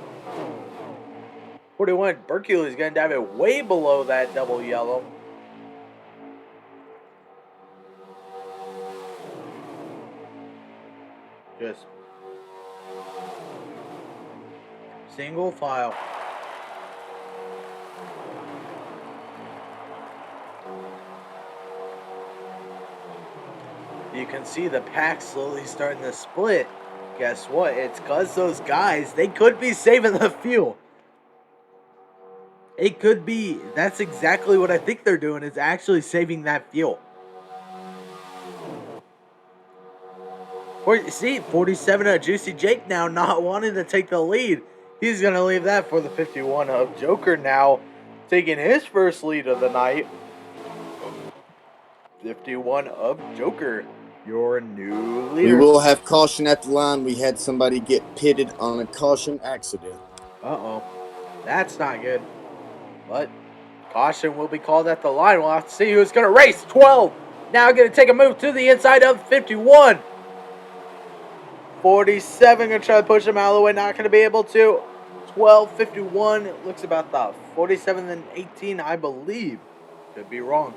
41, Berkeley's going to dive it way below that double yellow. Just single file. You can see the pack slowly starting to split. Guess what? It's because those guys, they could be saving the fuel. It could be. That's exactly what I think they're doing, is actually saving that fuel. See, 47 of Juicy Jake now not wanting to take the lead. He's going to leave that for the 51 of Joker now, taking his first lead of the night. 51 of Joker, your new leader. We will have caution at the line. We had somebody get pitted on a caution accident. Uh-oh. That's not good. But caution will be called at the line. We'll have to see who's going to race. 12. Now going to take a move to the inside of 51. 47 going to try to push him out of the way. Not going to be able to. 12, 51. It looks about the 47 and 18, I believe. Could be wrong.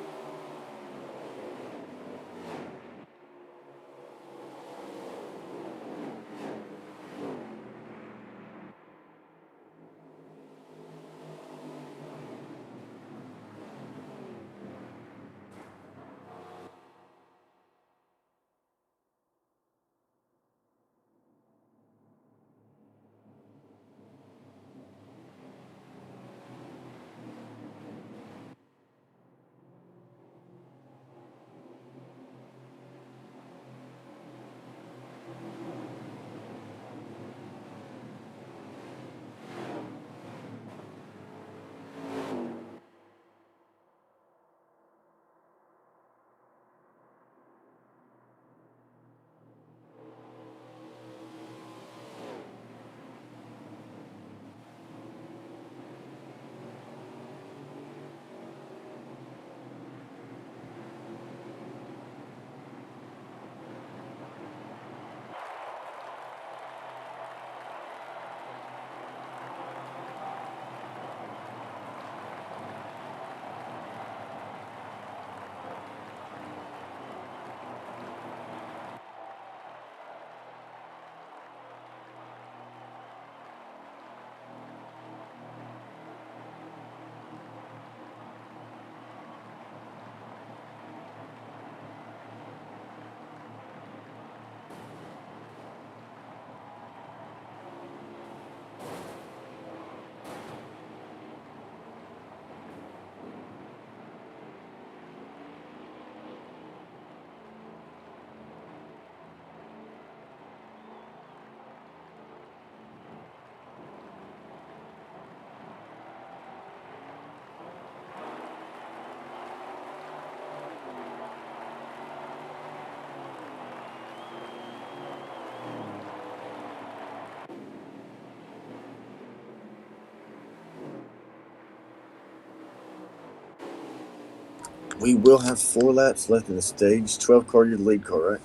We will have 4 laps left in the stage. 12 car, your lead car, right?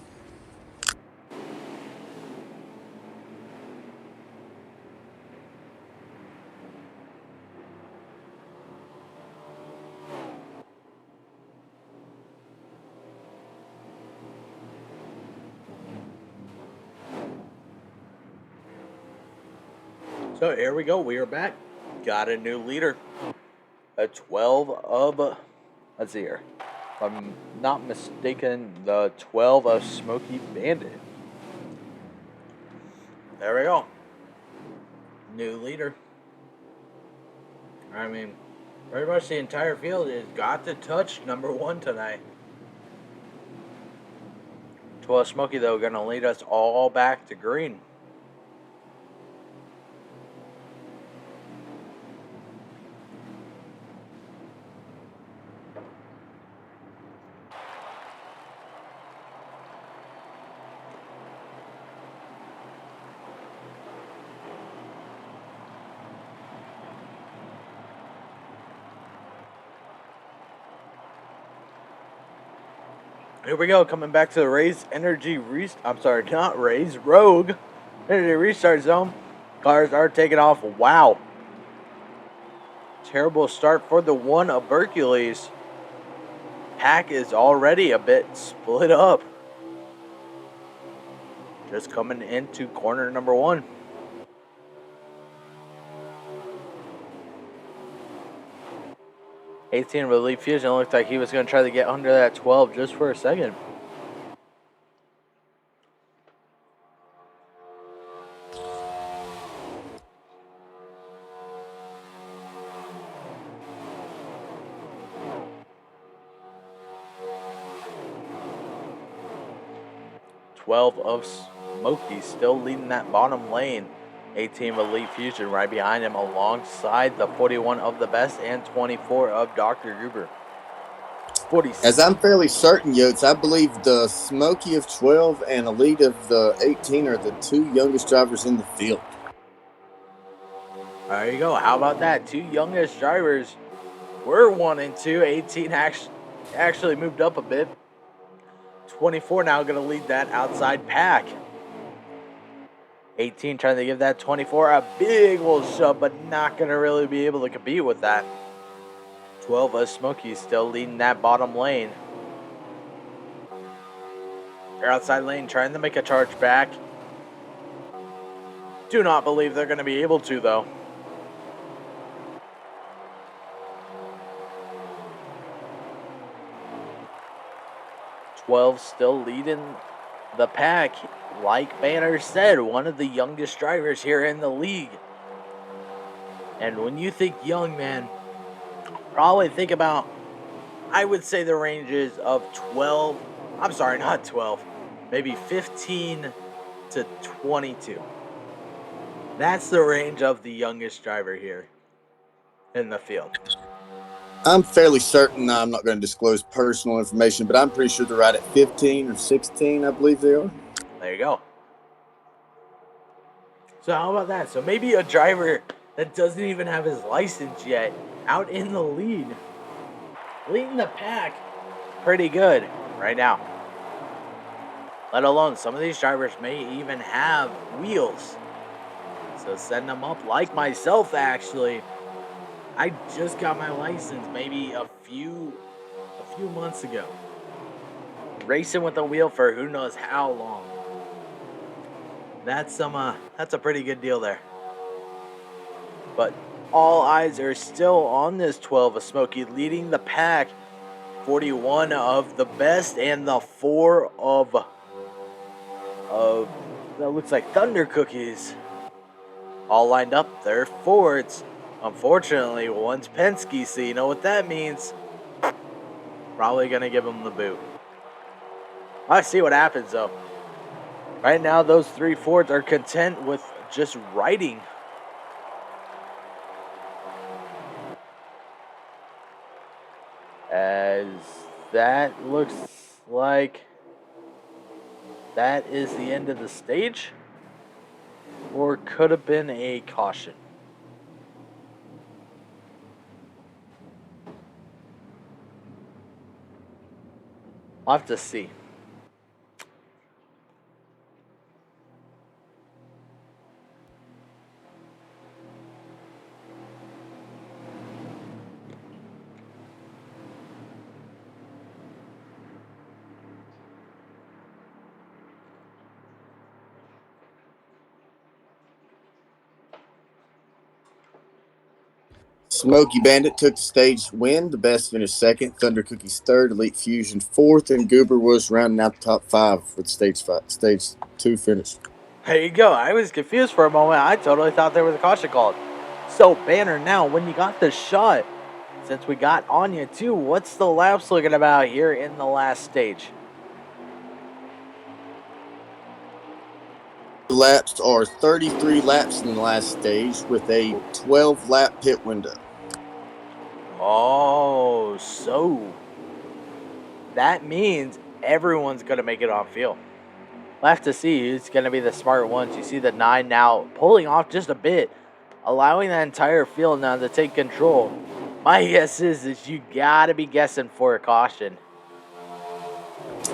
So here we go. We are back. Got a new leader. A 12 of, let's see here. If I'm not mistaken, the 12 of Smoky Bandit. There we go. New leader. I mean, pretty much the entire field has got to touch number 1 tonight. 12 Smoky, though, going to lead us all back to green. Here we go, coming back to the Rogue Energy Restart Zone. Cars are taking off. Wow. Terrible start for the one of Hercules. Pack is already a bit split up. Just coming into corner number 1. '18 with Elite Fusion. Looked like he was going to try to get under that 12 just for a second. of Smokey still leading that bottom lane. 18 of Elite Fusion right behind him alongside the 41 of the Best and 24 of Dr. Gruber. 46. As I'm fairly certain, Yotes, I believe the Smokey of 12 and Elite of the 18 are the 2 youngest drivers in the field. There you go. How about that? 2 youngest drivers were 1 and 2. 18 actually moved up a bit. 24 now going to lead that outside pack. 18 trying to give that 24 a big old shove, but not going to really be able to compete with that. 12 of Smokey still leading that bottom lane. Their outside lane trying to make a charge back. Do not believe they're going to be able to, though. Still leading the pack. Like Banner said, one of the youngest drivers here in the league. And when you think young, man, probably think about, I would say the ranges of 12, I'm sorry, not 12, maybe 15 to 22. That's the range of the youngest driver here in the field. I'm fairly certain, I'm not going to disclose personal information, but I'm pretty sure they're right at 15 or 16, I believe they are. There you go. So how about that? So maybe a driver that doesn't even have his license yet, out in the lead, leading the pack pretty good right now. Let alone some of these drivers may even have wheels. So send them up, like myself actually. I just got my license maybe a few months ago. Racing with a wheel for who knows how long. That's a pretty good deal there. But all eyes are still on this 12 of Smokey leading the pack. 41 of the Best and the 4 of that looks like Thunder Cookies. All lined up. They're Fords. Unfortunately, one's Penske, so you know what that means. Probably going to give him the boot. I see what happens, though. Right now, those 3 Fords are content with just riding. As that looks like that is the end of the stage. Or could have been a caution. I'll have to see. Smoky Bandit took the stage win. The Best finished second. Thunder Cookies third. Elite Fusion fourth. And Goober was rounding out the top 5 with stage 2 finish. There you go. I was confused for a moment. I totally thought there was a caution called. So, Banner, now, when you got the shot, since we got Anya too, what's the laps looking about here in the last stage? The laps are 33 laps in the last stage with a 12-lap pit window. Oh, so that means everyone's going to make it on field. We'll have to see who's going to be the smart ones. You see the 9 now pulling off just a bit, allowing that entire field now to take control. My guess is you got to be guessing for a caution.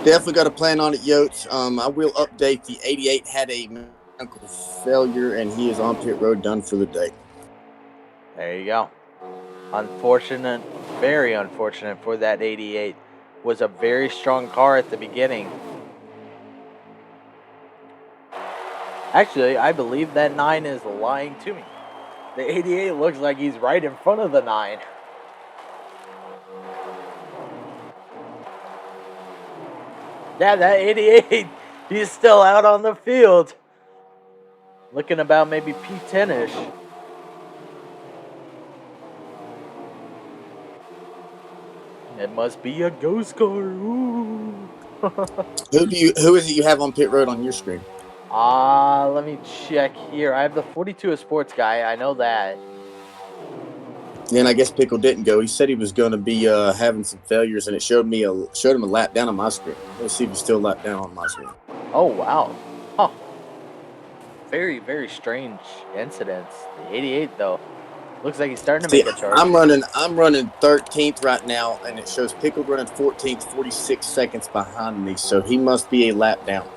Definitely got a plan on it, Yotes. I will update. The 88 had a mechanical failure, and he is on pit road, done for the day. There you go. Unfortunate, very unfortunate for that 88. Was a very strong car at the beginning. Actually, I believe that 9 is lying to me. The 88 looks like he's right in front of the 9. Yeah, that 88, he's still out on the field. Looking about maybe P10-ish. It must be a ghost car. Ooh. Who is it you have on pit road on your screen? Let me check here. I have the 42 a sports guy. I know that. Then I guess Pickle didn't go. He said he was going to be having some failures, and it showed him a lap down on my screen. Let's see if he's still lap down on my screen. Oh wow, huh? Very very strange incidents. The 88 though, looks like he's starting to make a charge. I'm running 13th right now, and it shows Pickle running 14th, 46 seconds behind me. So he must be a lap down.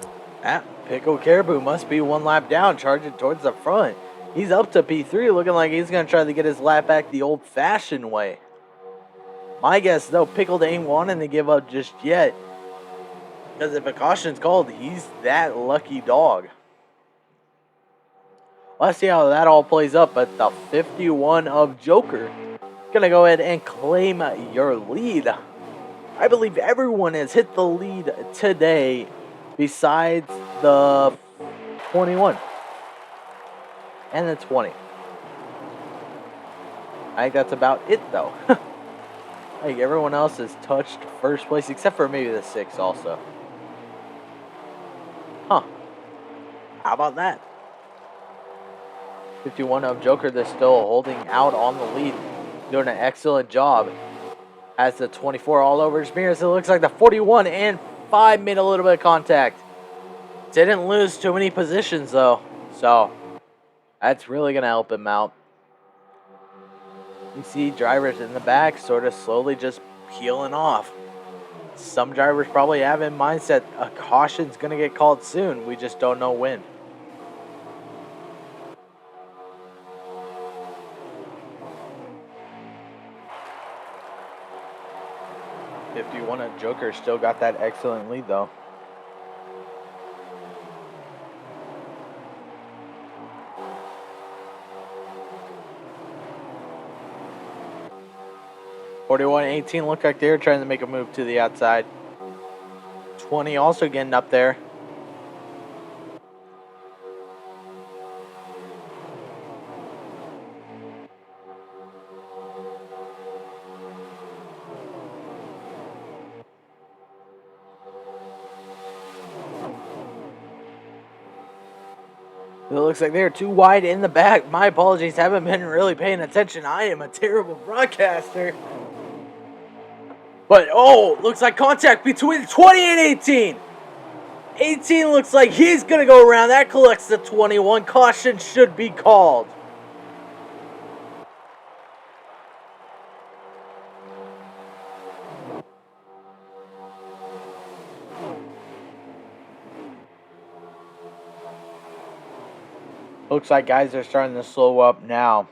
Pickle Caribou must be one lap down, charging towards the front. He's up to P3, looking like he's going to try to get his lap back the old-fashioned way. My guess, though, Pickle ain't wanting to give up just yet. Because if a caution's called, he's that lucky dog. Let's see how that all plays up, but the 51 of Joker going to go ahead and claim your lead. I believe everyone has hit the lead today besides the 21. And the 20. I think that's about it, though. I think everyone else has touched first place, except for maybe the 6 also. Huh. How about that? 51 of Joker, they're still holding out on the lead. Doing an excellent job. As the 24 all over his mirrors, it looks like the 41 and 5 made a little bit of contact. Didn't lose too many positions, though. So that's really going to help him out. You see drivers in the back sort of slowly just peeling off. Some drivers probably have in mindset a caution's going to get called soon. We just don't know when. '51 of Joker still got that excellent lead, though. '41-18 look like they're trying to make a move to the outside. 20 also getting up there. It looks like they're too wide in the back. My apologies, haven't been really paying attention. I am a terrible broadcaster. But, oh, looks like contact between 20 and 18. 18 looks like he's going to go around. That collects the 21. Caution should be called. Looks like guys are starting to slow up now.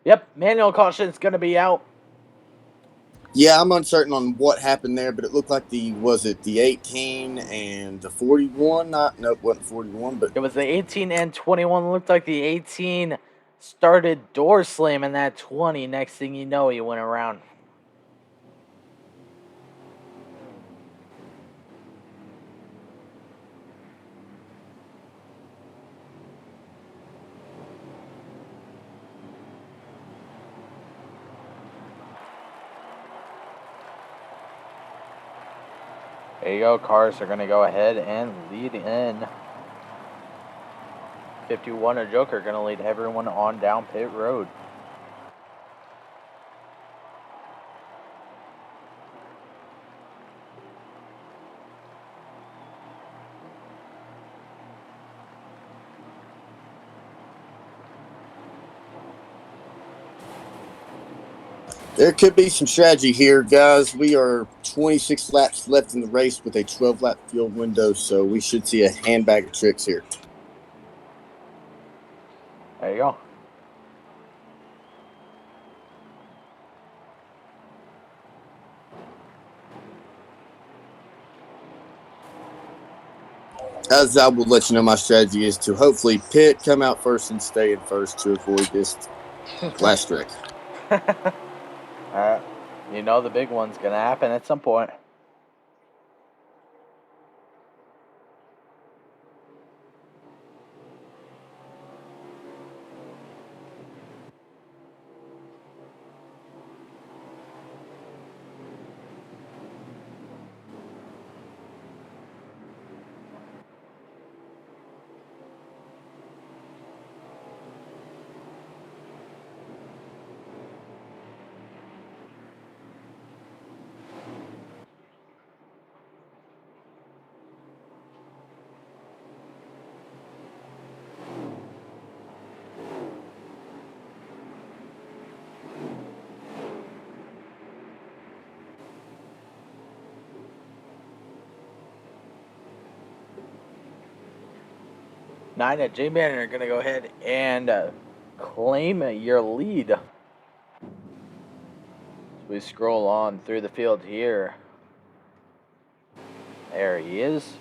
Yep, manual caution is going to be out. Yeah, I'm uncertain on what happened there, but it looked like the 18 and the 41? Nope, wasn't 41, but it was the 18 and 21. Looked like the 18 started door slamming that 20. Next thing you know, he went around. There you go. Cars are going to go ahead and lead in. 51 or Joker going to lead everyone on down pit road. There could be some strategy here, guys. We are 26 laps left in the race with a 12-lap field window, so we should see a handbag of tricks here. There you go. As I will let you know, my strategy is to hopefully pit, come out first, and stay in first to avoid this last wreck. You know the big one's going to happen at some point. Nina, J-Man are going to go ahead and claim your lead. As we scroll on through the field here. There he is.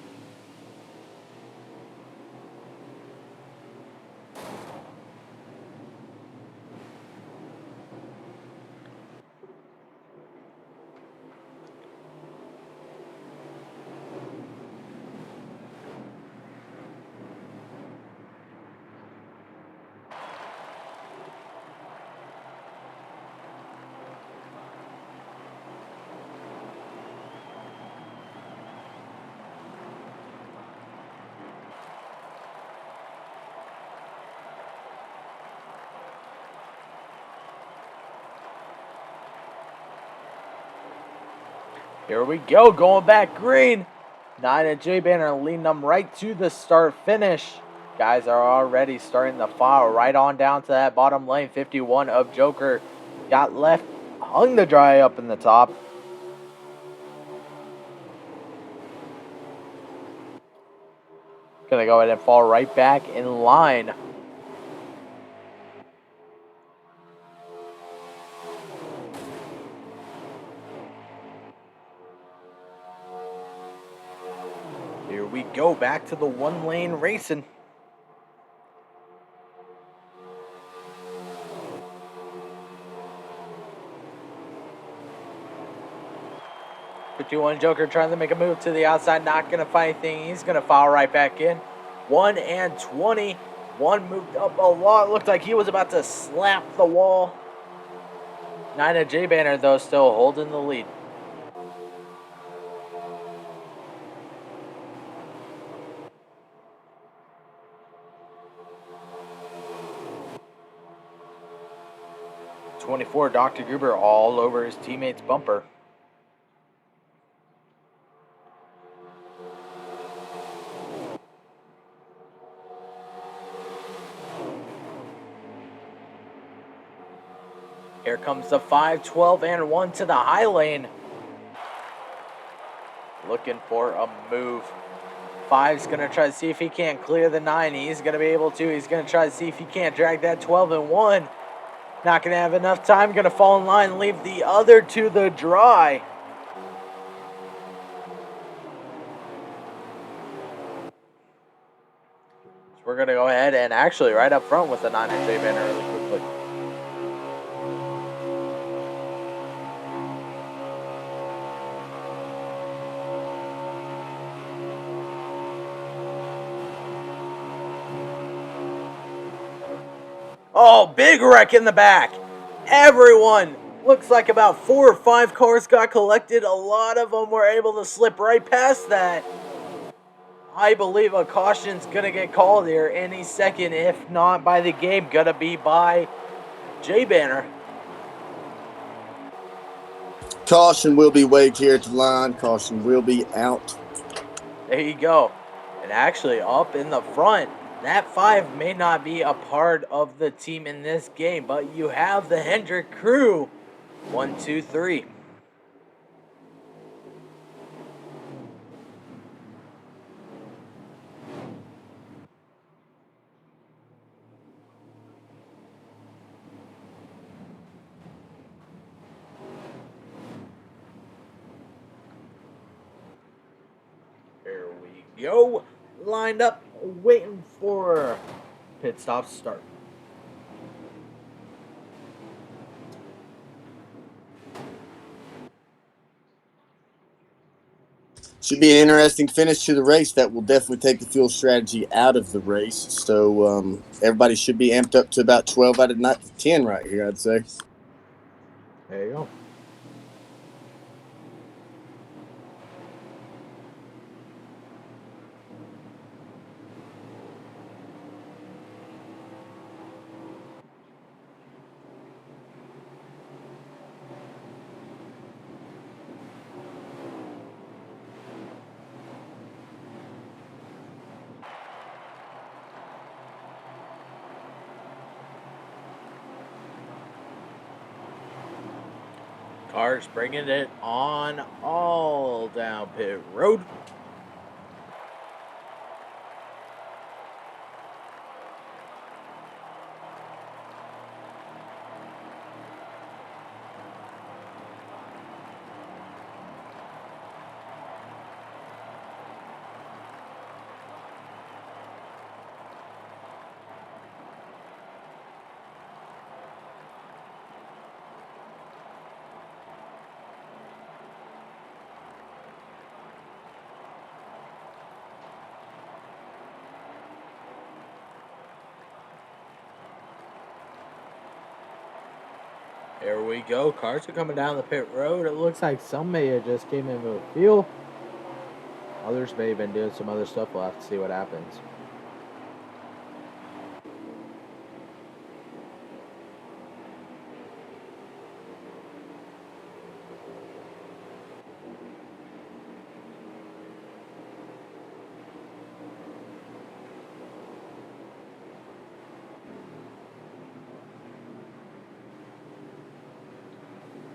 Here we go, going back green. Nine and J-Man are leading them right to the start finish. Guys are already starting to file right on down to that bottom lane. 51 of Joker got left, hung the dry up in the top. Gonna go ahead and fall right back in line. Here we go, back to the one lane racing. One Joker trying to make a move to the outside, not going to find anything. He's going to foul right back in. 1 and 20. One moved up a lot. Looked like he was about to slap the wall. Nina J-Banner, though, still holding the lead. .24, Dr. Gruber all over his teammate's bumper. Here comes the 5, 12, and 1 to the high lane. Looking for a move. 5's going to try to see if he can't clear the 9. He's going to be able to. He's going to try to see if he can't drag that 12 and 1. Not going to have enough time. Going to fall in line and leave the other to the dry. So we're going to go ahead and actually right up front with the 9 and J-Banner really quickly. Oh, big wreck in the back. Everyone, looks like about 4 or 5 cars got collected. A lot of them were able to slip right past that. I believe a caution's going to get called here any second. If not by the game, going to be by J-Banner. Caution will be waved here at the line. Caution will be out. There you go. And actually up in the front, that 5 may not be a part of the team in this game, but you have the Hendrick crew 1, 2, 3. There we go. Lined up, waiting for pit stop start. Should be an interesting finish to the race. That will definitely take the fuel strategy out of the race. So everybody should be amped up to about 12 out of 10 right here, I'd say. There you go. Cars bringing it on all down pit road. There we go. Cars are coming down the pit road. It looks like some may have just came in with fuel. Others may have been doing some other stuff. We'll have to see what happens.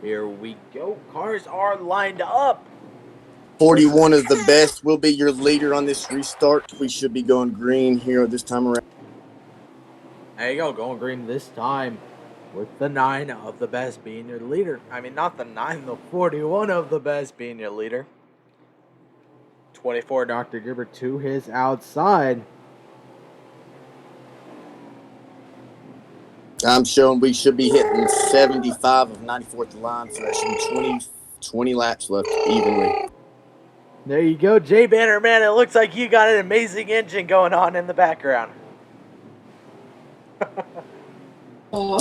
Here we go. Cars are lined up. 41 is the best. Will be your leader on this restart. We should be going green here this time around. There you go. Going green this time. With the 9 of the best being your leader. I mean, not the 9, the 41 of the best being your leader. 24, Dr. Gerber to his outside. I'm showing we should be hitting 75 of 94th line, so that should be 20 laps left evenly. There you go, Jay Banner, man. It looks like you got an amazing engine going on in the background.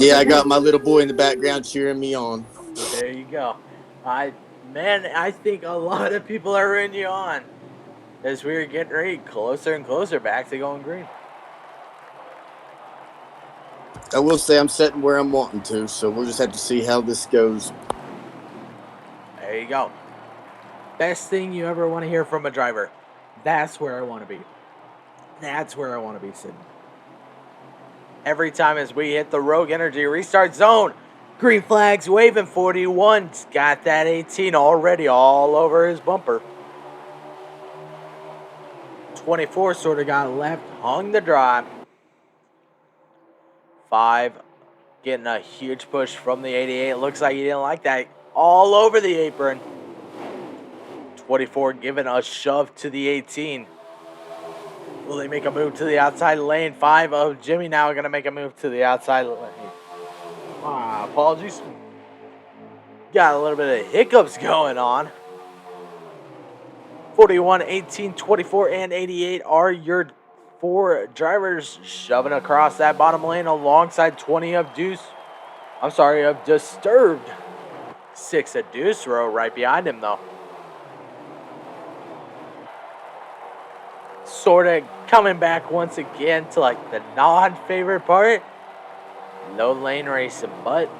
Yeah, I got my little boy in the background cheering me on. There you go. I think a lot of people are rooting you on as we're getting ready closer and closer back to going green. I will say I'm sitting where I'm wanting to, so we'll just have to see how this goes. There you go. Best thing you ever want to hear from a driver. That's where I want to be. That's where I want to be sitting. Every time as we hit the Rogue Energy restart zone, green flags waving. 41's got that 18 already all over his bumper. 24 sort of got left, hung the drive. 5 getting a huge push from the 88. Looks like he didn't like that. All over the apron. 24 giving a shove to the 18. Will they make a move to the outside lane? 5 of Jimmy now going to make a move to the outside lane. Apologies. Got a little bit of hiccups going on. 41, 18, 24, and 88 are your 4 drivers shoving across that bottom lane alongside 20 of Disturbed. 6 of Deuce Row right behind him though. Sort of coming back once again to like the non-favorite part. Low lane racing, but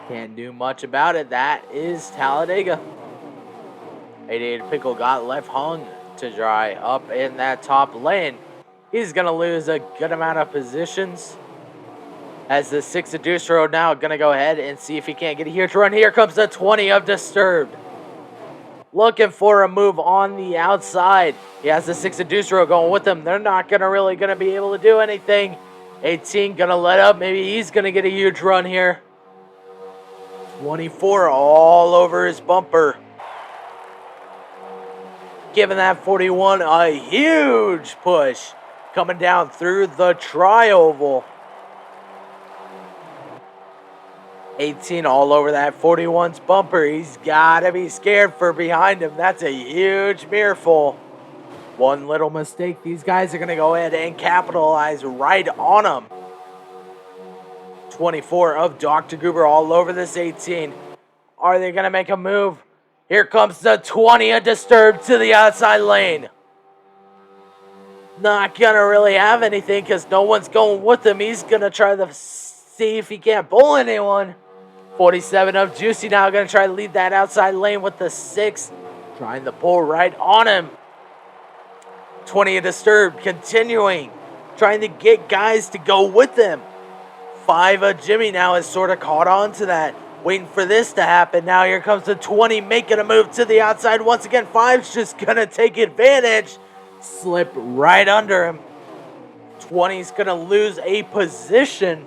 can't do much about it. That is Talladega. 88 Pickle got left hung to dry up in that top lane. He's going to lose a good amount of positions. As the 6 of Deuce Road now going to go ahead and see if he can't get a huge run. Here comes the 20 of Disturbed. Looking for a move on the outside. He has the 6 of Deuce Road going with him. They're not really going to be able to do anything. 18 going to let up. Maybe he's going to get a huge run here. 24 all over his bumper. Giving that 41 a huge push. Coming down through the tri-oval. 18 all over that 41's bumper. He's got to be scared for behind him. That's a huge mirrorful. One little mistake. These guys are going to go ahead and capitalize right on him. 24 of Dr. Goober all over this 18. Are they going to make a move? Here comes the 20 of Disturbed to the outside lane. Not going to really have anything because no one's going with him. He's going to try to see if he can't pull anyone. 47 of Juicy now going to try to lead that outside lane with the 6. Trying to pull right on him. 20 of Disturbed continuing. Trying to get guys to go with him. 5 of Jimmy now is sort of caught on to that. Waiting for this to happen. Now here comes the 20 making a move to the outside. Once again, 5's just going to take advantage. Slip right under him. 20's going to lose a position.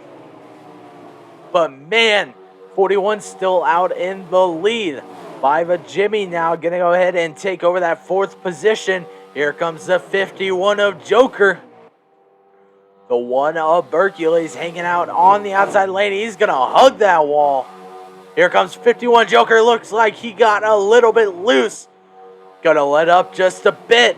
But man, 41's still out in the lead. 5 of Jimmy now going to go ahead and take over that 4th position. Here comes the 51 of Joker. The 1 of Hercules hanging out on the outside lane. He's going to hug that wall. Here comes 51 Joker. Looks like he got a little bit loose. Going to let up just a bit.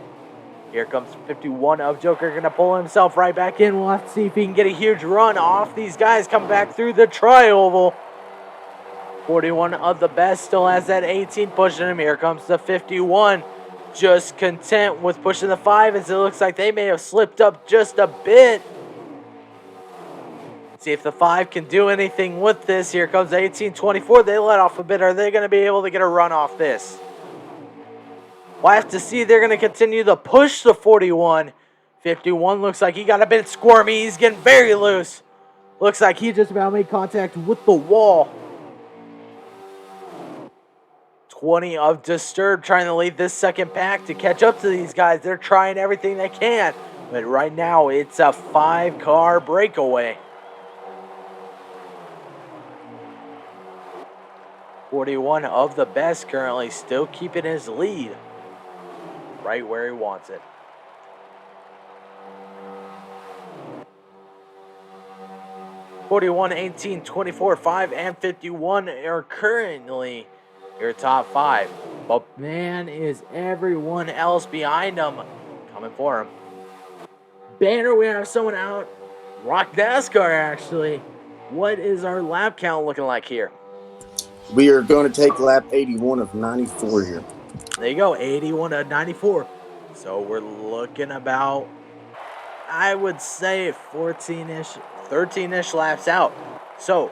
Here comes 51 of Joker. Going to pull himself right back in. We'll have to see if he can get a huge run off these guys coming back through the tri-oval. 41 of the best still has that 18 pushing him. Here comes the 51. Just content with pushing the 5 as it looks like they may have slipped up just a bit. See if the 5 can do anything with this. Here comes 18-24. They let off a bit. Are they going to be able to get a run off this? We'll have to see. They're going to continue to push the 41. 51 looks like he got a bit squirmy. He's getting very loose. Looks like he just about made contact with the wall. 20 of Disturbed trying to lead this second pack to catch up to these guys. They're trying everything they can. But right now, it's a 5-car breakaway. 41 of the best currently still keeping his lead right where he wants it. (41, 18, 24, 5, and 51 are currently your top 5. But man, is everyone else behind them coming for him. Banner, we have someone out. Rock NASCAR, actually. What is our lap count looking like here? We are going to take lap 81 of 94 here. There you go, 81 of 94. So we're looking about, I would say, 14-ish, 13-ish laps out. So,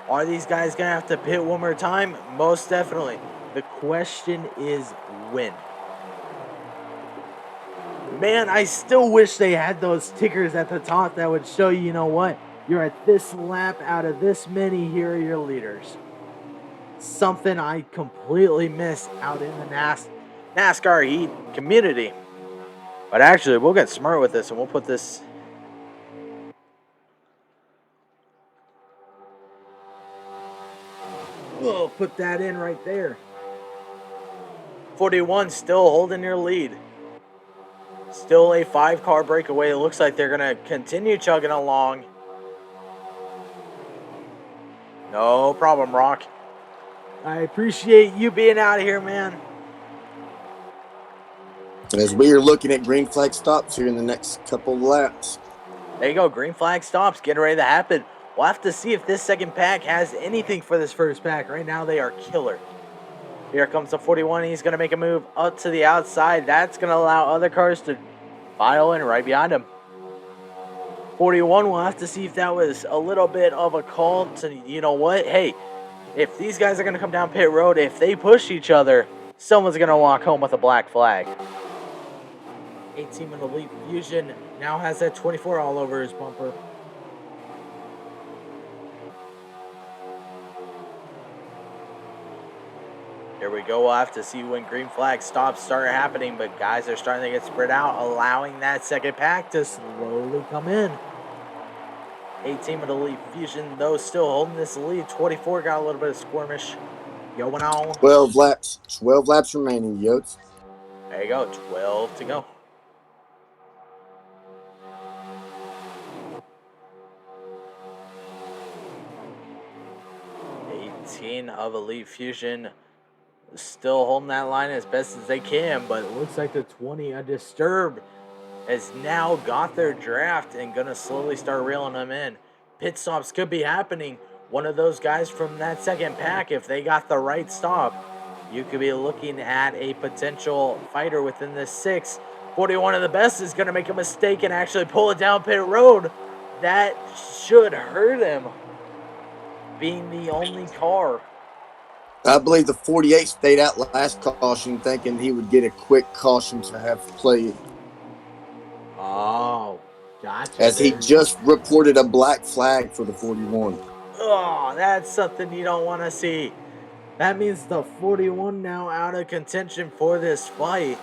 are these guys going to have to pit one more time? Most definitely. The question is when. Man, I still wish they had those tickers at the top that would show you know what? You're at this lap out of this many, here are your leaders. Something I completely missed out in the NASCAR Heat community. But actually, we'll get smart with this and we'll put this... We'll put that in right there. 41 still holding your lead. Still a 5-car breakaway. It looks like they're going to continue chugging along. No problem, Rock. I appreciate you being out of here, man. As we are looking at green flag stops here in the next couple of laps. There you go. Green flag stops getting ready to happen. We'll have to see if this second pack has anything for this first pack. Right now, they are killer. Here comes the 41. He's going to make a move up to the outside. That's going to allow other cars to file in right behind him. 41, we'll have to see if that was a little bit of a call to, you know what? Hey, if these guys are going to come down pit road, if they push each other, someone's going to walk home with a black flag. 18 with Elite Fusion now has that 24 all over his bumper. go. We'll have to see when green flag stops start happening, but guys are starting to get spread out, allowing that second pack to slowly come in. 18 of the Elite Fusion, though, still holding this lead. 24 got a little bit of skirmish going on. 12 laps. 12 laps remaining, Yotes. There you go. 12 to go. Of Elite Fusion still holding that line as best as they can, but it looks like the 20 Undisturbed has now got their draft and gonna slowly start reeling them in. Pit stops could be happening. One of those guys from that second pack, if they got the right stop, you could be looking at a potential fighter within this 6. 41 of the best is gonna make a mistake and actually pull it down pit road. That should hurt him, being the only car. I believe the 48 stayed out last caution, thinking he would get a quick caution to have played. Oh, gotcha. As he just reported a black flag for the 41. Oh, that's something you don't want to see. That means the 41 now out of contention for this fight.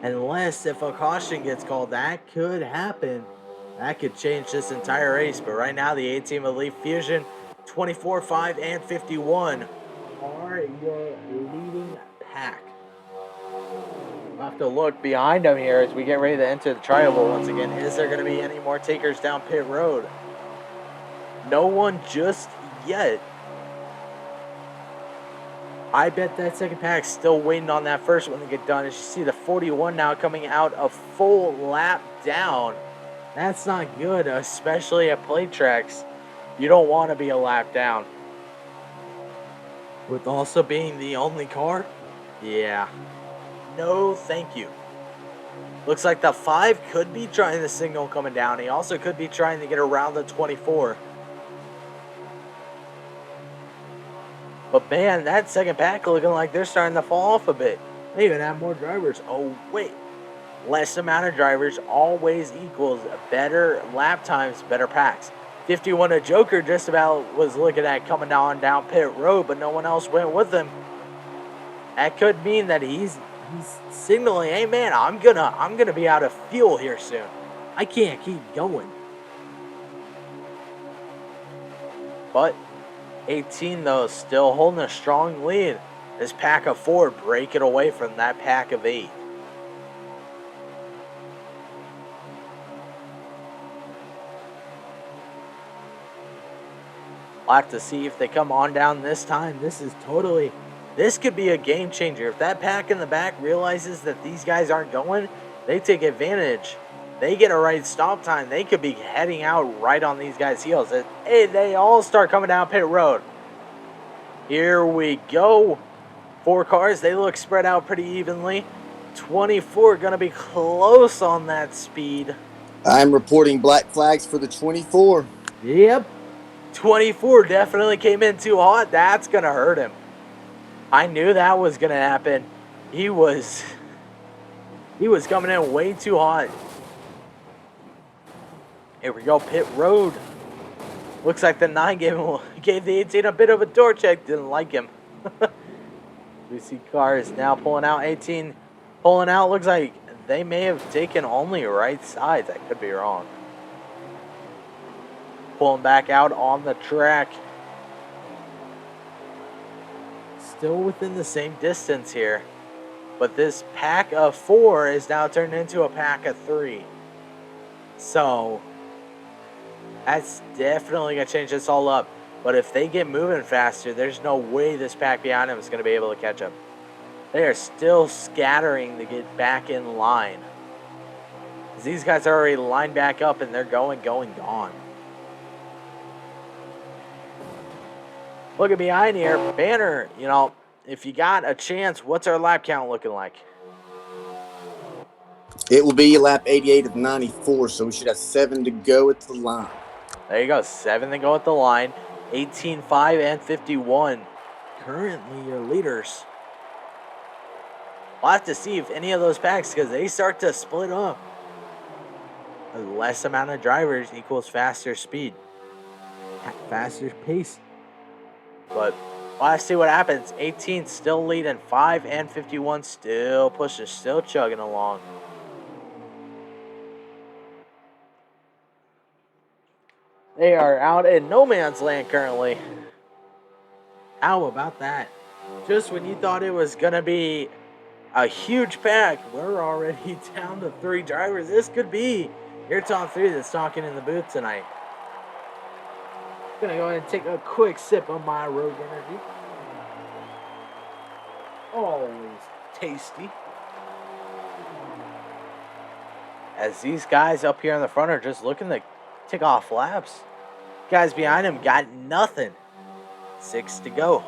Unless if a caution gets called, that could happen. That could change this entire race. But right now, the 18 Elite Fusion, 24, 5, and 51 are your leading pack. We'll have to look behind them here as we get ready to enter the trioval once again. Is there going to be any more takers down pit road? No one just yet. I bet that second pack's still waiting on that first one to get done. As you see the 41 now coming out a full lap down. That's not good, especially at plate tracks. You don't want to be a lap down. With also being the only car? Yeah. No, thank you. Looks like the 5 could be trying the signal coming down. He also could be trying to get around the 24. But man, that second pack looking like they're starting to fall off a bit. They even have more drivers. Oh, wait. Less amount of drivers always equals better lap times, better packs. 51 a Joker just about was looking at coming down pit road, but no one else went with him. That could mean that he's signaling, hey man, I'm gonna be out of fuel here soon. I can't keep going. But 18 though, still holding a strong lead. This pack of 4 breaking away from that pack of 8. We'll have to see if they come on down this time. This could be a game changer. If that pack in the back realizes that these guys aren't going, they take advantage. They get a right stop time. They could be heading out right on these guys' heels. Hey, they all start coming down pit road. Here we go. 4 cars. They look spread out pretty evenly. 24 going to be close on that speed. I'm reporting black flags for the 24. Yep. 24 definitely came in too hot. That's going to hurt him. I knew that was going to happen. He was coming in way too hot. Here we go, pit road. Looks like the 9 gave the 18 a bit of a door check. Didn't like him. We see cars now pulling out. 18 pulling out. Looks like they may have taken only right sides. I could be wrong. Pulling back out on the track. Still within the same distance here. But this pack of 4 is now turned into a pack of 3. So that's definitely going to change this all up. But if they get moving faster, there's no way this pack behind them is going to be able to catch up. They are still scattering to get back in line. These guys are already lined back up and they're gone. Looking behind here, Banner, if you got a chance, what's our lap count looking like? It will be lap 88 of 94, so we should have 7 to go at the line. There you go, 7 to go at the line. 18, 5, and 51. Currently your leaders. We'll have to see if any of those packs, because they start to split up. A less amount of drivers equals faster speed. Faster pace. But we'll Let's see what happens. 18 still leading. 5 and 51 still pushing, still chugging along. They are out in no man's land currently. How about that? Just when you thought it was going to be a huge pack, we're already down to 3 drivers. This could be your top 3 that's talking in the booth tonight. Gonna go ahead and take a quick sip of my Rogue Energy. Always tasty. As these guys up here in the front are just looking to tick off laps. Guys behind them got nothing. 6 to go.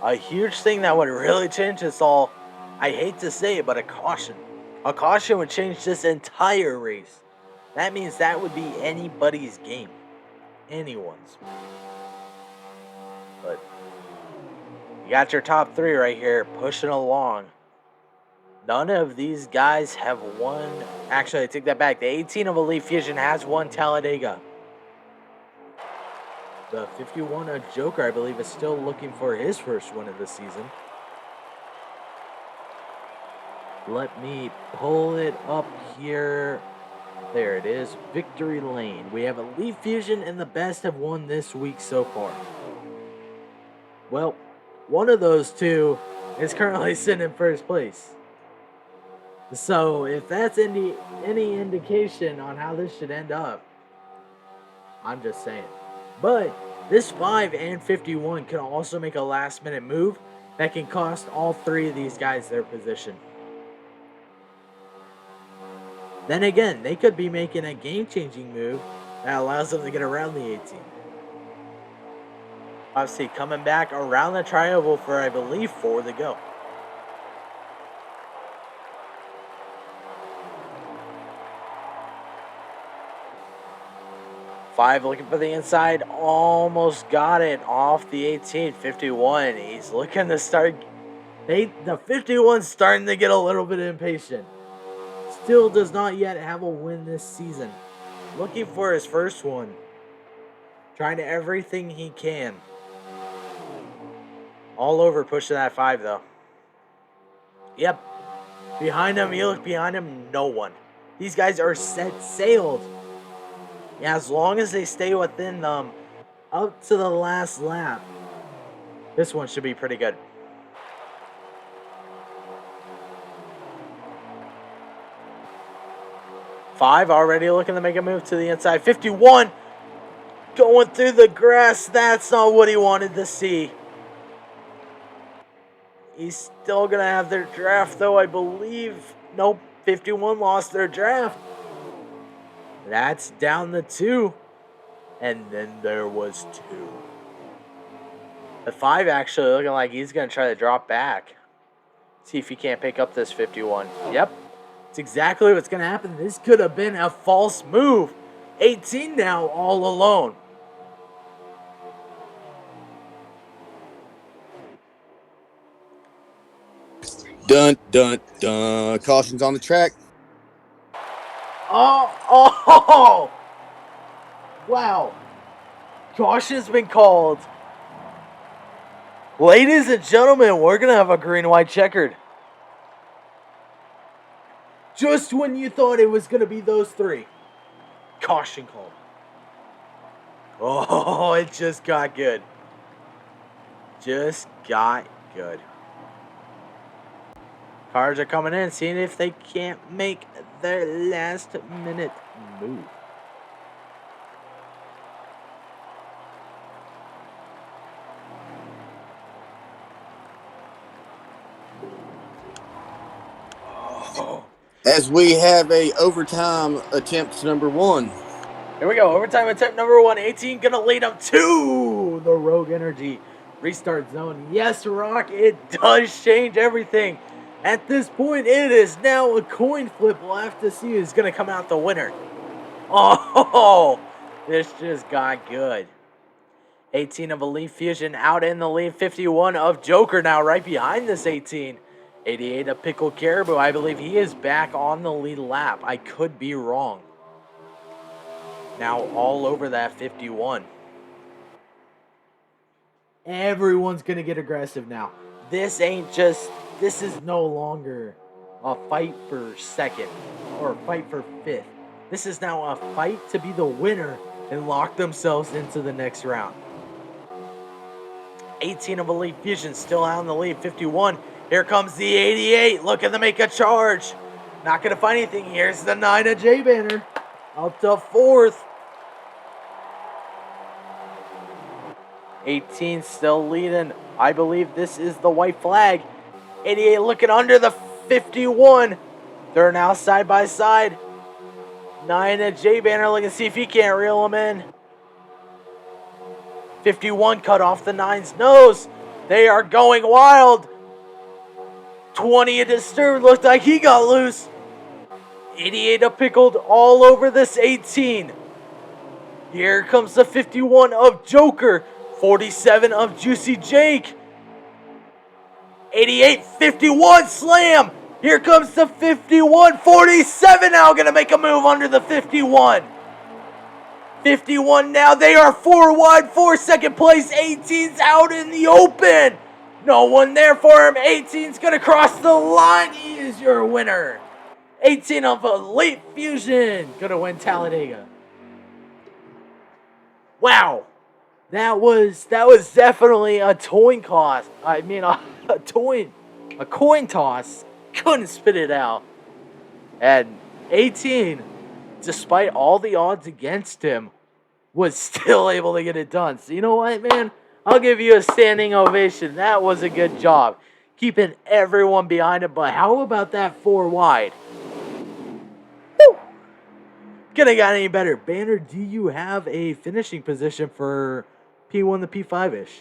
A huge thing that would really change this all, I hate to say it, but a caution. A caution would change this entire race. That means that would be anybody's game. Anyone's. But you got your top 3 right here pushing along. None of these guys have won. Actually, I take that back. The 18 of Elite Fusion has won Talladega. The 51 of Joker, I believe, is still looking for his first win of the season. Let me pull it up here. There it is. Victory Lane. We have Elite Fusion and the best have won this week so far. Well, one of those two is currently sitting in first place. So if that's any indication on how this should end up, I'm just saying. But this 5 and 51 can also make a last minute move that can cost all 3 of these guys their position. Then again, they could be making a game-changing move that allows them to get around the 18. Obviously, coming back around the tri-oval for, I believe, 4 to go. Five looking for the inside, almost got it off the 18. 51, he's looking to start. The 51's starting to get a little bit impatient. Still does not yet have a win this season. Looking for his first one. Trying to everything he can. All over pushing that 5 though. Yep. Behind him, you look behind him, no one. These guys are set sailed. Yeah, as long as they stay within them up to the last lap, this one should be pretty good. Five already looking to make a move to the inside. 51 going through the grass. That's not what he wanted to see. He's still going to have their draft, though, I believe. Nope, 51 lost their draft. That's down to 2. And then there was 2. The 5 actually looking like he's going to try to drop back. See if he can't pick up this 51. Yep. It's exactly what's going to happen. This could have been a false move. 18 now all alone. Dun, dun, dun. Caution's on the track. Oh! Wow. Caution's been called. Ladies and gentlemen, we're going to have a green-white checkered. Just when you thought it was going to be those 3. Caution called. Oh, it just got good. Just got good. Cars are coming in, seeing if they can't make their last minute move. As we have a overtime attempt number 1. Here we go. Overtime attempt number 1. 18 gonna lead them to the Rogue Energy restart zone. Yes, Rock, it does change everything. At this point, it is now a coin flip. We'll have to see who's gonna come out the winner. Oh, this just got good. 18 of Elite Fusion out in the lead. 51 of Joker now right behind this 18. 88 of Pickle Caribou. I believe he is back on the lead lap. I could be wrong. now all over that 51. Everyone's going to get aggressive now. This is no longer a fight for second or a fight for fifth. This is now a fight to be the winner and lock themselves into the next round. 18 of Elite Fusion still out in the lead. 51. Here comes the 88 looking to make a charge. Not going to find anything. Here's the 9 of J Banner. Up to fourth. 18 still leading. I believe this is the white flag. 88 looking under the 51. They're now side by side. 9 of J Banner looking to see if he can't reel them in. 51 cut off the 9's nose. They are going wild. 20 of Disturbed looked like he got loose. 88 of Pickled all over this 18. Here comes the 51 of Joker. 47 of Juicy Jake. 88, 51, slam. Here comes the 51. 47 now going to make a move under the 51. 51 now. They are 4 wide for second place. 18's out in the open. No one there for him. 18's going to cross the line. He is your winner. 18 of Elite Fusion going to win Talladega. Wow. That was definitely a coin toss. I mean, a coin toss. Couldn't spit it out. And 18, despite all the odds against him, was still able to get it done. So you know what, man? I'll give you a standing ovation. That was a good job. Keeping everyone behind him. But how about that 4 wide? Woo! Couldn't have got any better. Banner, do you have a finishing position for P1 to P5-ish?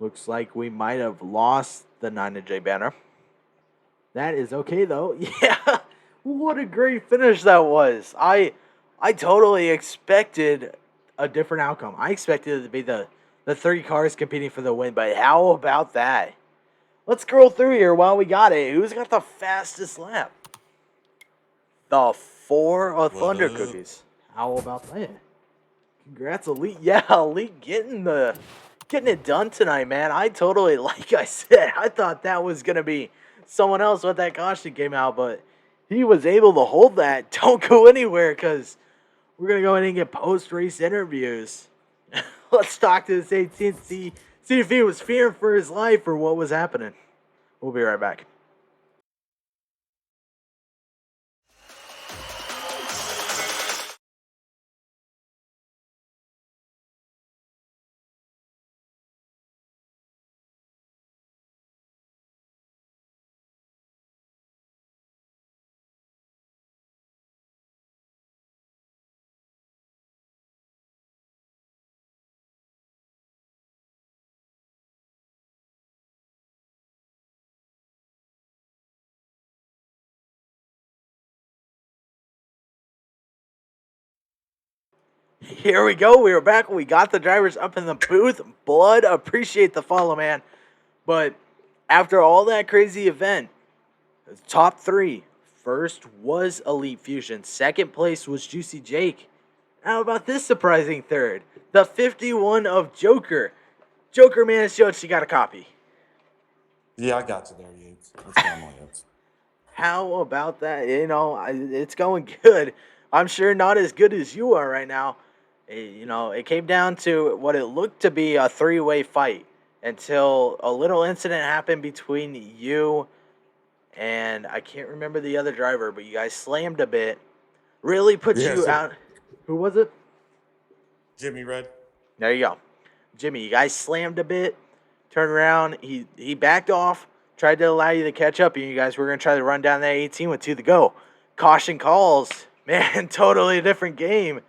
Looks like we might have lost the 9 of J Banner. That is okay though. Yeah, what a great finish that was. I totally expected a different outcome. I expected it to be the 30 cars competing for the win, but how about that? Let's scroll through here while we got it. Who's got the fastest lap? The 4 of Thunder Cookies. How about that? Congrats, Elite. Yeah, Elite getting it done tonight, man. I totally, like I said, I thought that was going to be someone else with that caution came out, but he was able to hold that. Don't go anywhere because we're going to go in and get post-race interviews. Let's talk to this 18th, see if he was fearing for his life or what was happening. We'll be right back. Here we go. We are back. We got the drivers up in the booth. Blood, appreciate the follow, man. But after all that crazy event, top 3. First was Elite Fusion. Second place was Juicy Jake. How about this surprising third? The 51 of Joker. Joker, man, showed she got a copy. Yeah, I got you there, Yates. That's normally it. How about that? You know, it's going good. I'm sure not as good as you are right now. It came down to what it looked to be a 3-way fight until a little incident happened between you and I can't remember the other driver, but you guys slammed a bit. Really put you out. Who was it? Jimmy Red. There you go. Jimmy, you guys slammed a bit. Turned around. He backed off. Tried to allow you to catch up, and you guys were going to try to run down that 18 with 2 to go. Caution calls. Man, totally a different game.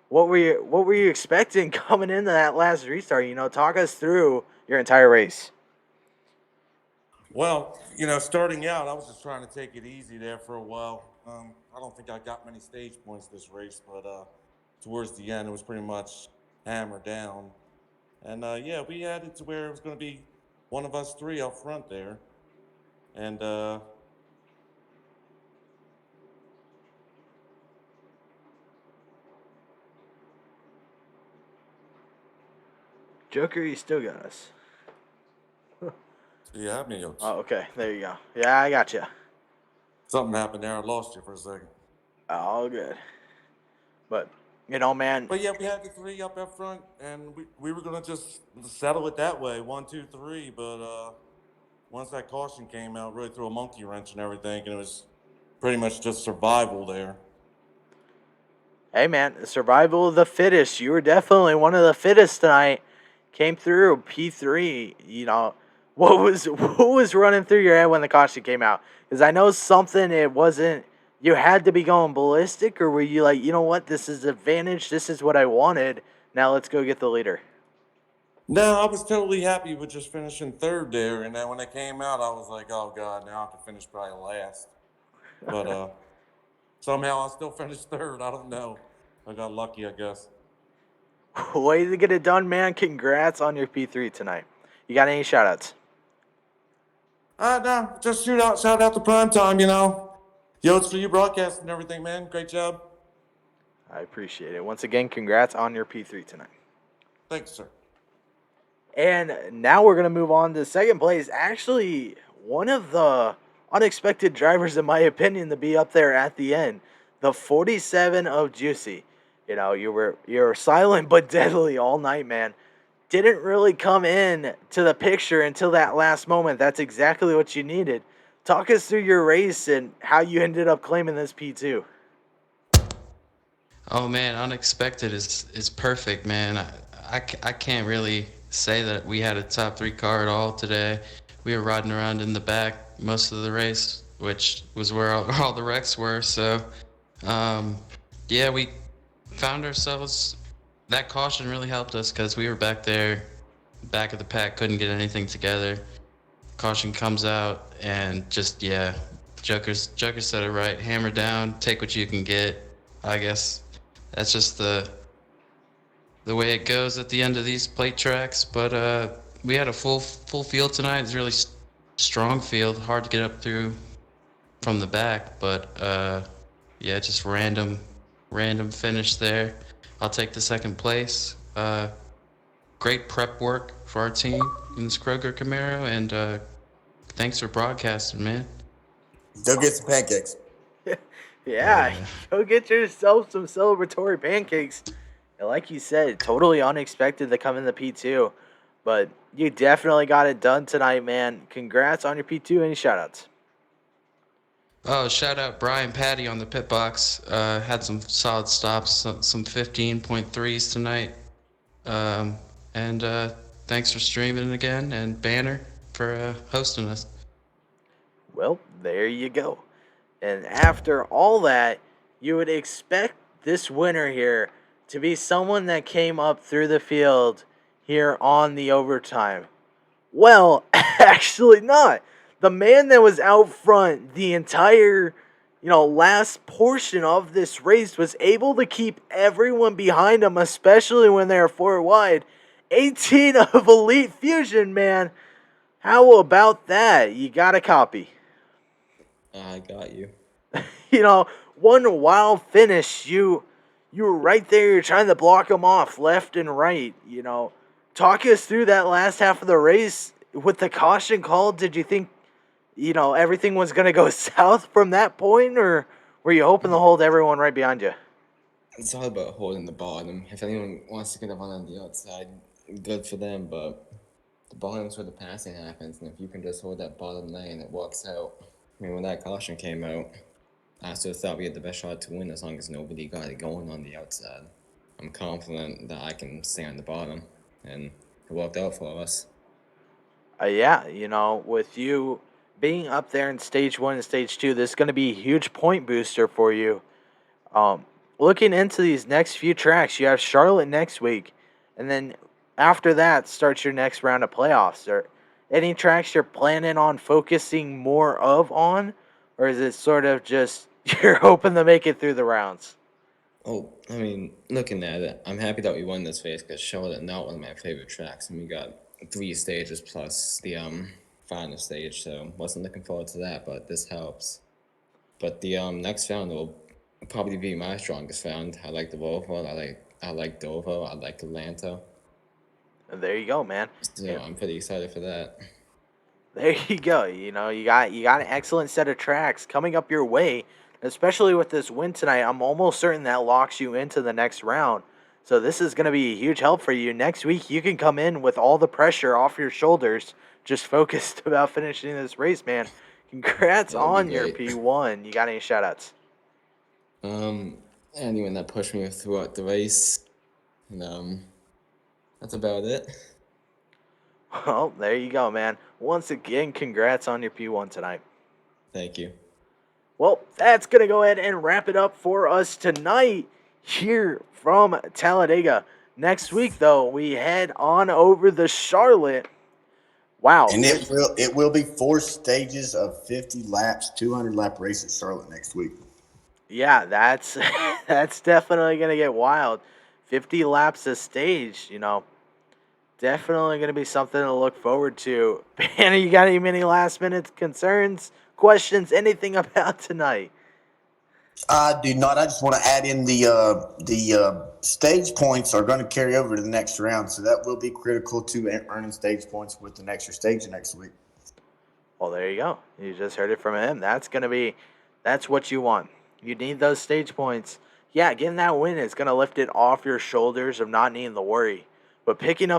What were you expecting coming into that last restart? Talk us through your entire race. Well, starting out, I was just trying to take it easy there for a while. I don't think I got many stage points this race, but towards the end, it was pretty much hammer down. And yeah, we had it to where it was going to be one of us three up front there. And Joker, you still got us. yeah, I mean, Oh, okay. There you go. Yeah, I got you. something happened there. I lost you for a second. All good. But, man. But yeah, we had the three up front, and we were gonna just settle it that way, 1, 2, 3. But once that caution came out, really threw a monkey wrench and everything, and it was pretty much just survival there. Hey, man, survival of the fittest. You were definitely one of the fittest tonight. Came through P3. What was running through your head when the caution came out? Because I know something. It wasn't. You had to be going ballistic, or were you like, you know what? This is advantage. This is what I wanted. Now let's go get the leader. No, I was totally happy with just finishing third there, and then when it came out, I was like, oh god, now I have to finish probably last. But somehow I still finished third. I don't know. I got lucky, I guess. Way to get it done, man. Congrats on your P3 tonight. You got any shout outs? No, just shout out to prime time, Yo, it's for you broadcasting and everything, man. Great job. I appreciate it. Once again, congrats on your P3 tonight. Thanks, sir. And now we're going to move on to second place. Actually, one of the unexpected drivers, in my opinion, to be up there at the end. The 47 of Juicy. You were silent but deadly all night, man. Didn't really come in to the picture until that last moment. That's exactly what you needed. Talk us through your race and how you ended up claiming this P2. Oh man, unexpected is perfect, man. I can't really say that we had a top three car at all today. We were riding around in the back most of the race, which was where all the wrecks were. So, um, yeah, we found ourselves. That caution really helped us because we were back there, back of the pack, couldn't get anything together. Caution comes out and just yeah, Joker said it right. Hammer down, take what you can get. I guess that's just the way it goes at the end of these plate tracks. But we had a full field tonight. It's a really strong field, hard to get up through from the back. But yeah, just random finish there. I'll take the second place. Great prep work for our team in this Kroger Camaro, and thanks for broadcasting, man. Go get some pancakes. Yeah, go get yourself some celebratory pancakes. And like you said, totally unexpected to come in the P2. But you definitely got it done tonight, man. Congrats on your P2. Any shoutouts? Oh, shout out Brian Patty on the pit box. Had some solid stops, some 15.3s tonight. And thanks for streaming again, and Banner for hosting us. Well, there you go. And after all that, you would expect this winner here to be someone that came up through the field here on the overtime. Well, actually not. The man that was out front the entire, last portion of this race was able to keep everyone behind him, especially when they're four wide. 18 of Elite Fusion, man. How about that? You got a copy. I got you. One wild finish. You were right there. You're trying to block him off left and right. Talk us through that last half of the race with the caution call. Did you think, everything was going to go south from that point, or were you hoping to hold everyone right behind you? It's all about holding the bottom. If anyone wants to get up on the outside, good for them, but the bottom's where the passing happens, and if you can just hold that bottom lane, it walks out. I mean, when that caution came out, I still thought we had the best shot to win as long as nobody got it going on the outside. I'm confident that I can stay on the bottom, and it worked out for us. Yeah, with you being up there in stage 1 and stage 2, this is going to be a huge point booster for you. Looking into these next few tracks, you have Charlotte next week, and then after that starts your next round of playoffs. Are any tracks you're planning on focusing more on, or is it sort of just you're hoping to make it through the rounds? Oh, I mean, looking at it, I'm happy that we won this race because Charlotte not one of my favorite tracks, and we got 3 stages plus the final stage. So wasn't looking forward to that, but this helps. But the next round will probably be my strongest round. I like the Volvo. I like Dover. I like Atlanta. And there you go, man. So I'm pretty excited for that. There you go. You got an excellent set of tracks coming up your way, especially with this win tonight. I'm almost certain that locks you into the next round. So this is going to be a huge help for you. Next week you can come in with all the pressure off your shoulders, just focused about finishing this race, man. Congrats That'll be on your great. P1. You got any shout outs? Anyone that pushed me throughout the race, and that's about it. Well, there you go, man. Once again, congrats on your P1 tonight. Thank you. Well, that's going to go ahead and wrap it up for us tonight here from Talladega. Next week, though, we head on over to Charlotte. Wow. And it will be 4 stages of 50 laps, 200 lap race at Charlotte next week. Yeah, that's that's definitely going to get wild. 50 laps a stage, definitely going to be something to look forward to. Banner, you got any last minute concerns, questions, anything about tonight? I do not. I just want to add in the stage points are going to carry over to the next round, so that will be critical to earning stage points with the extra stage next week. Well, there you go. You just heard it from him. That's what you want. You need those stage points. Yeah, getting that win is going to lift it off your shoulders of not needing to worry. But picking up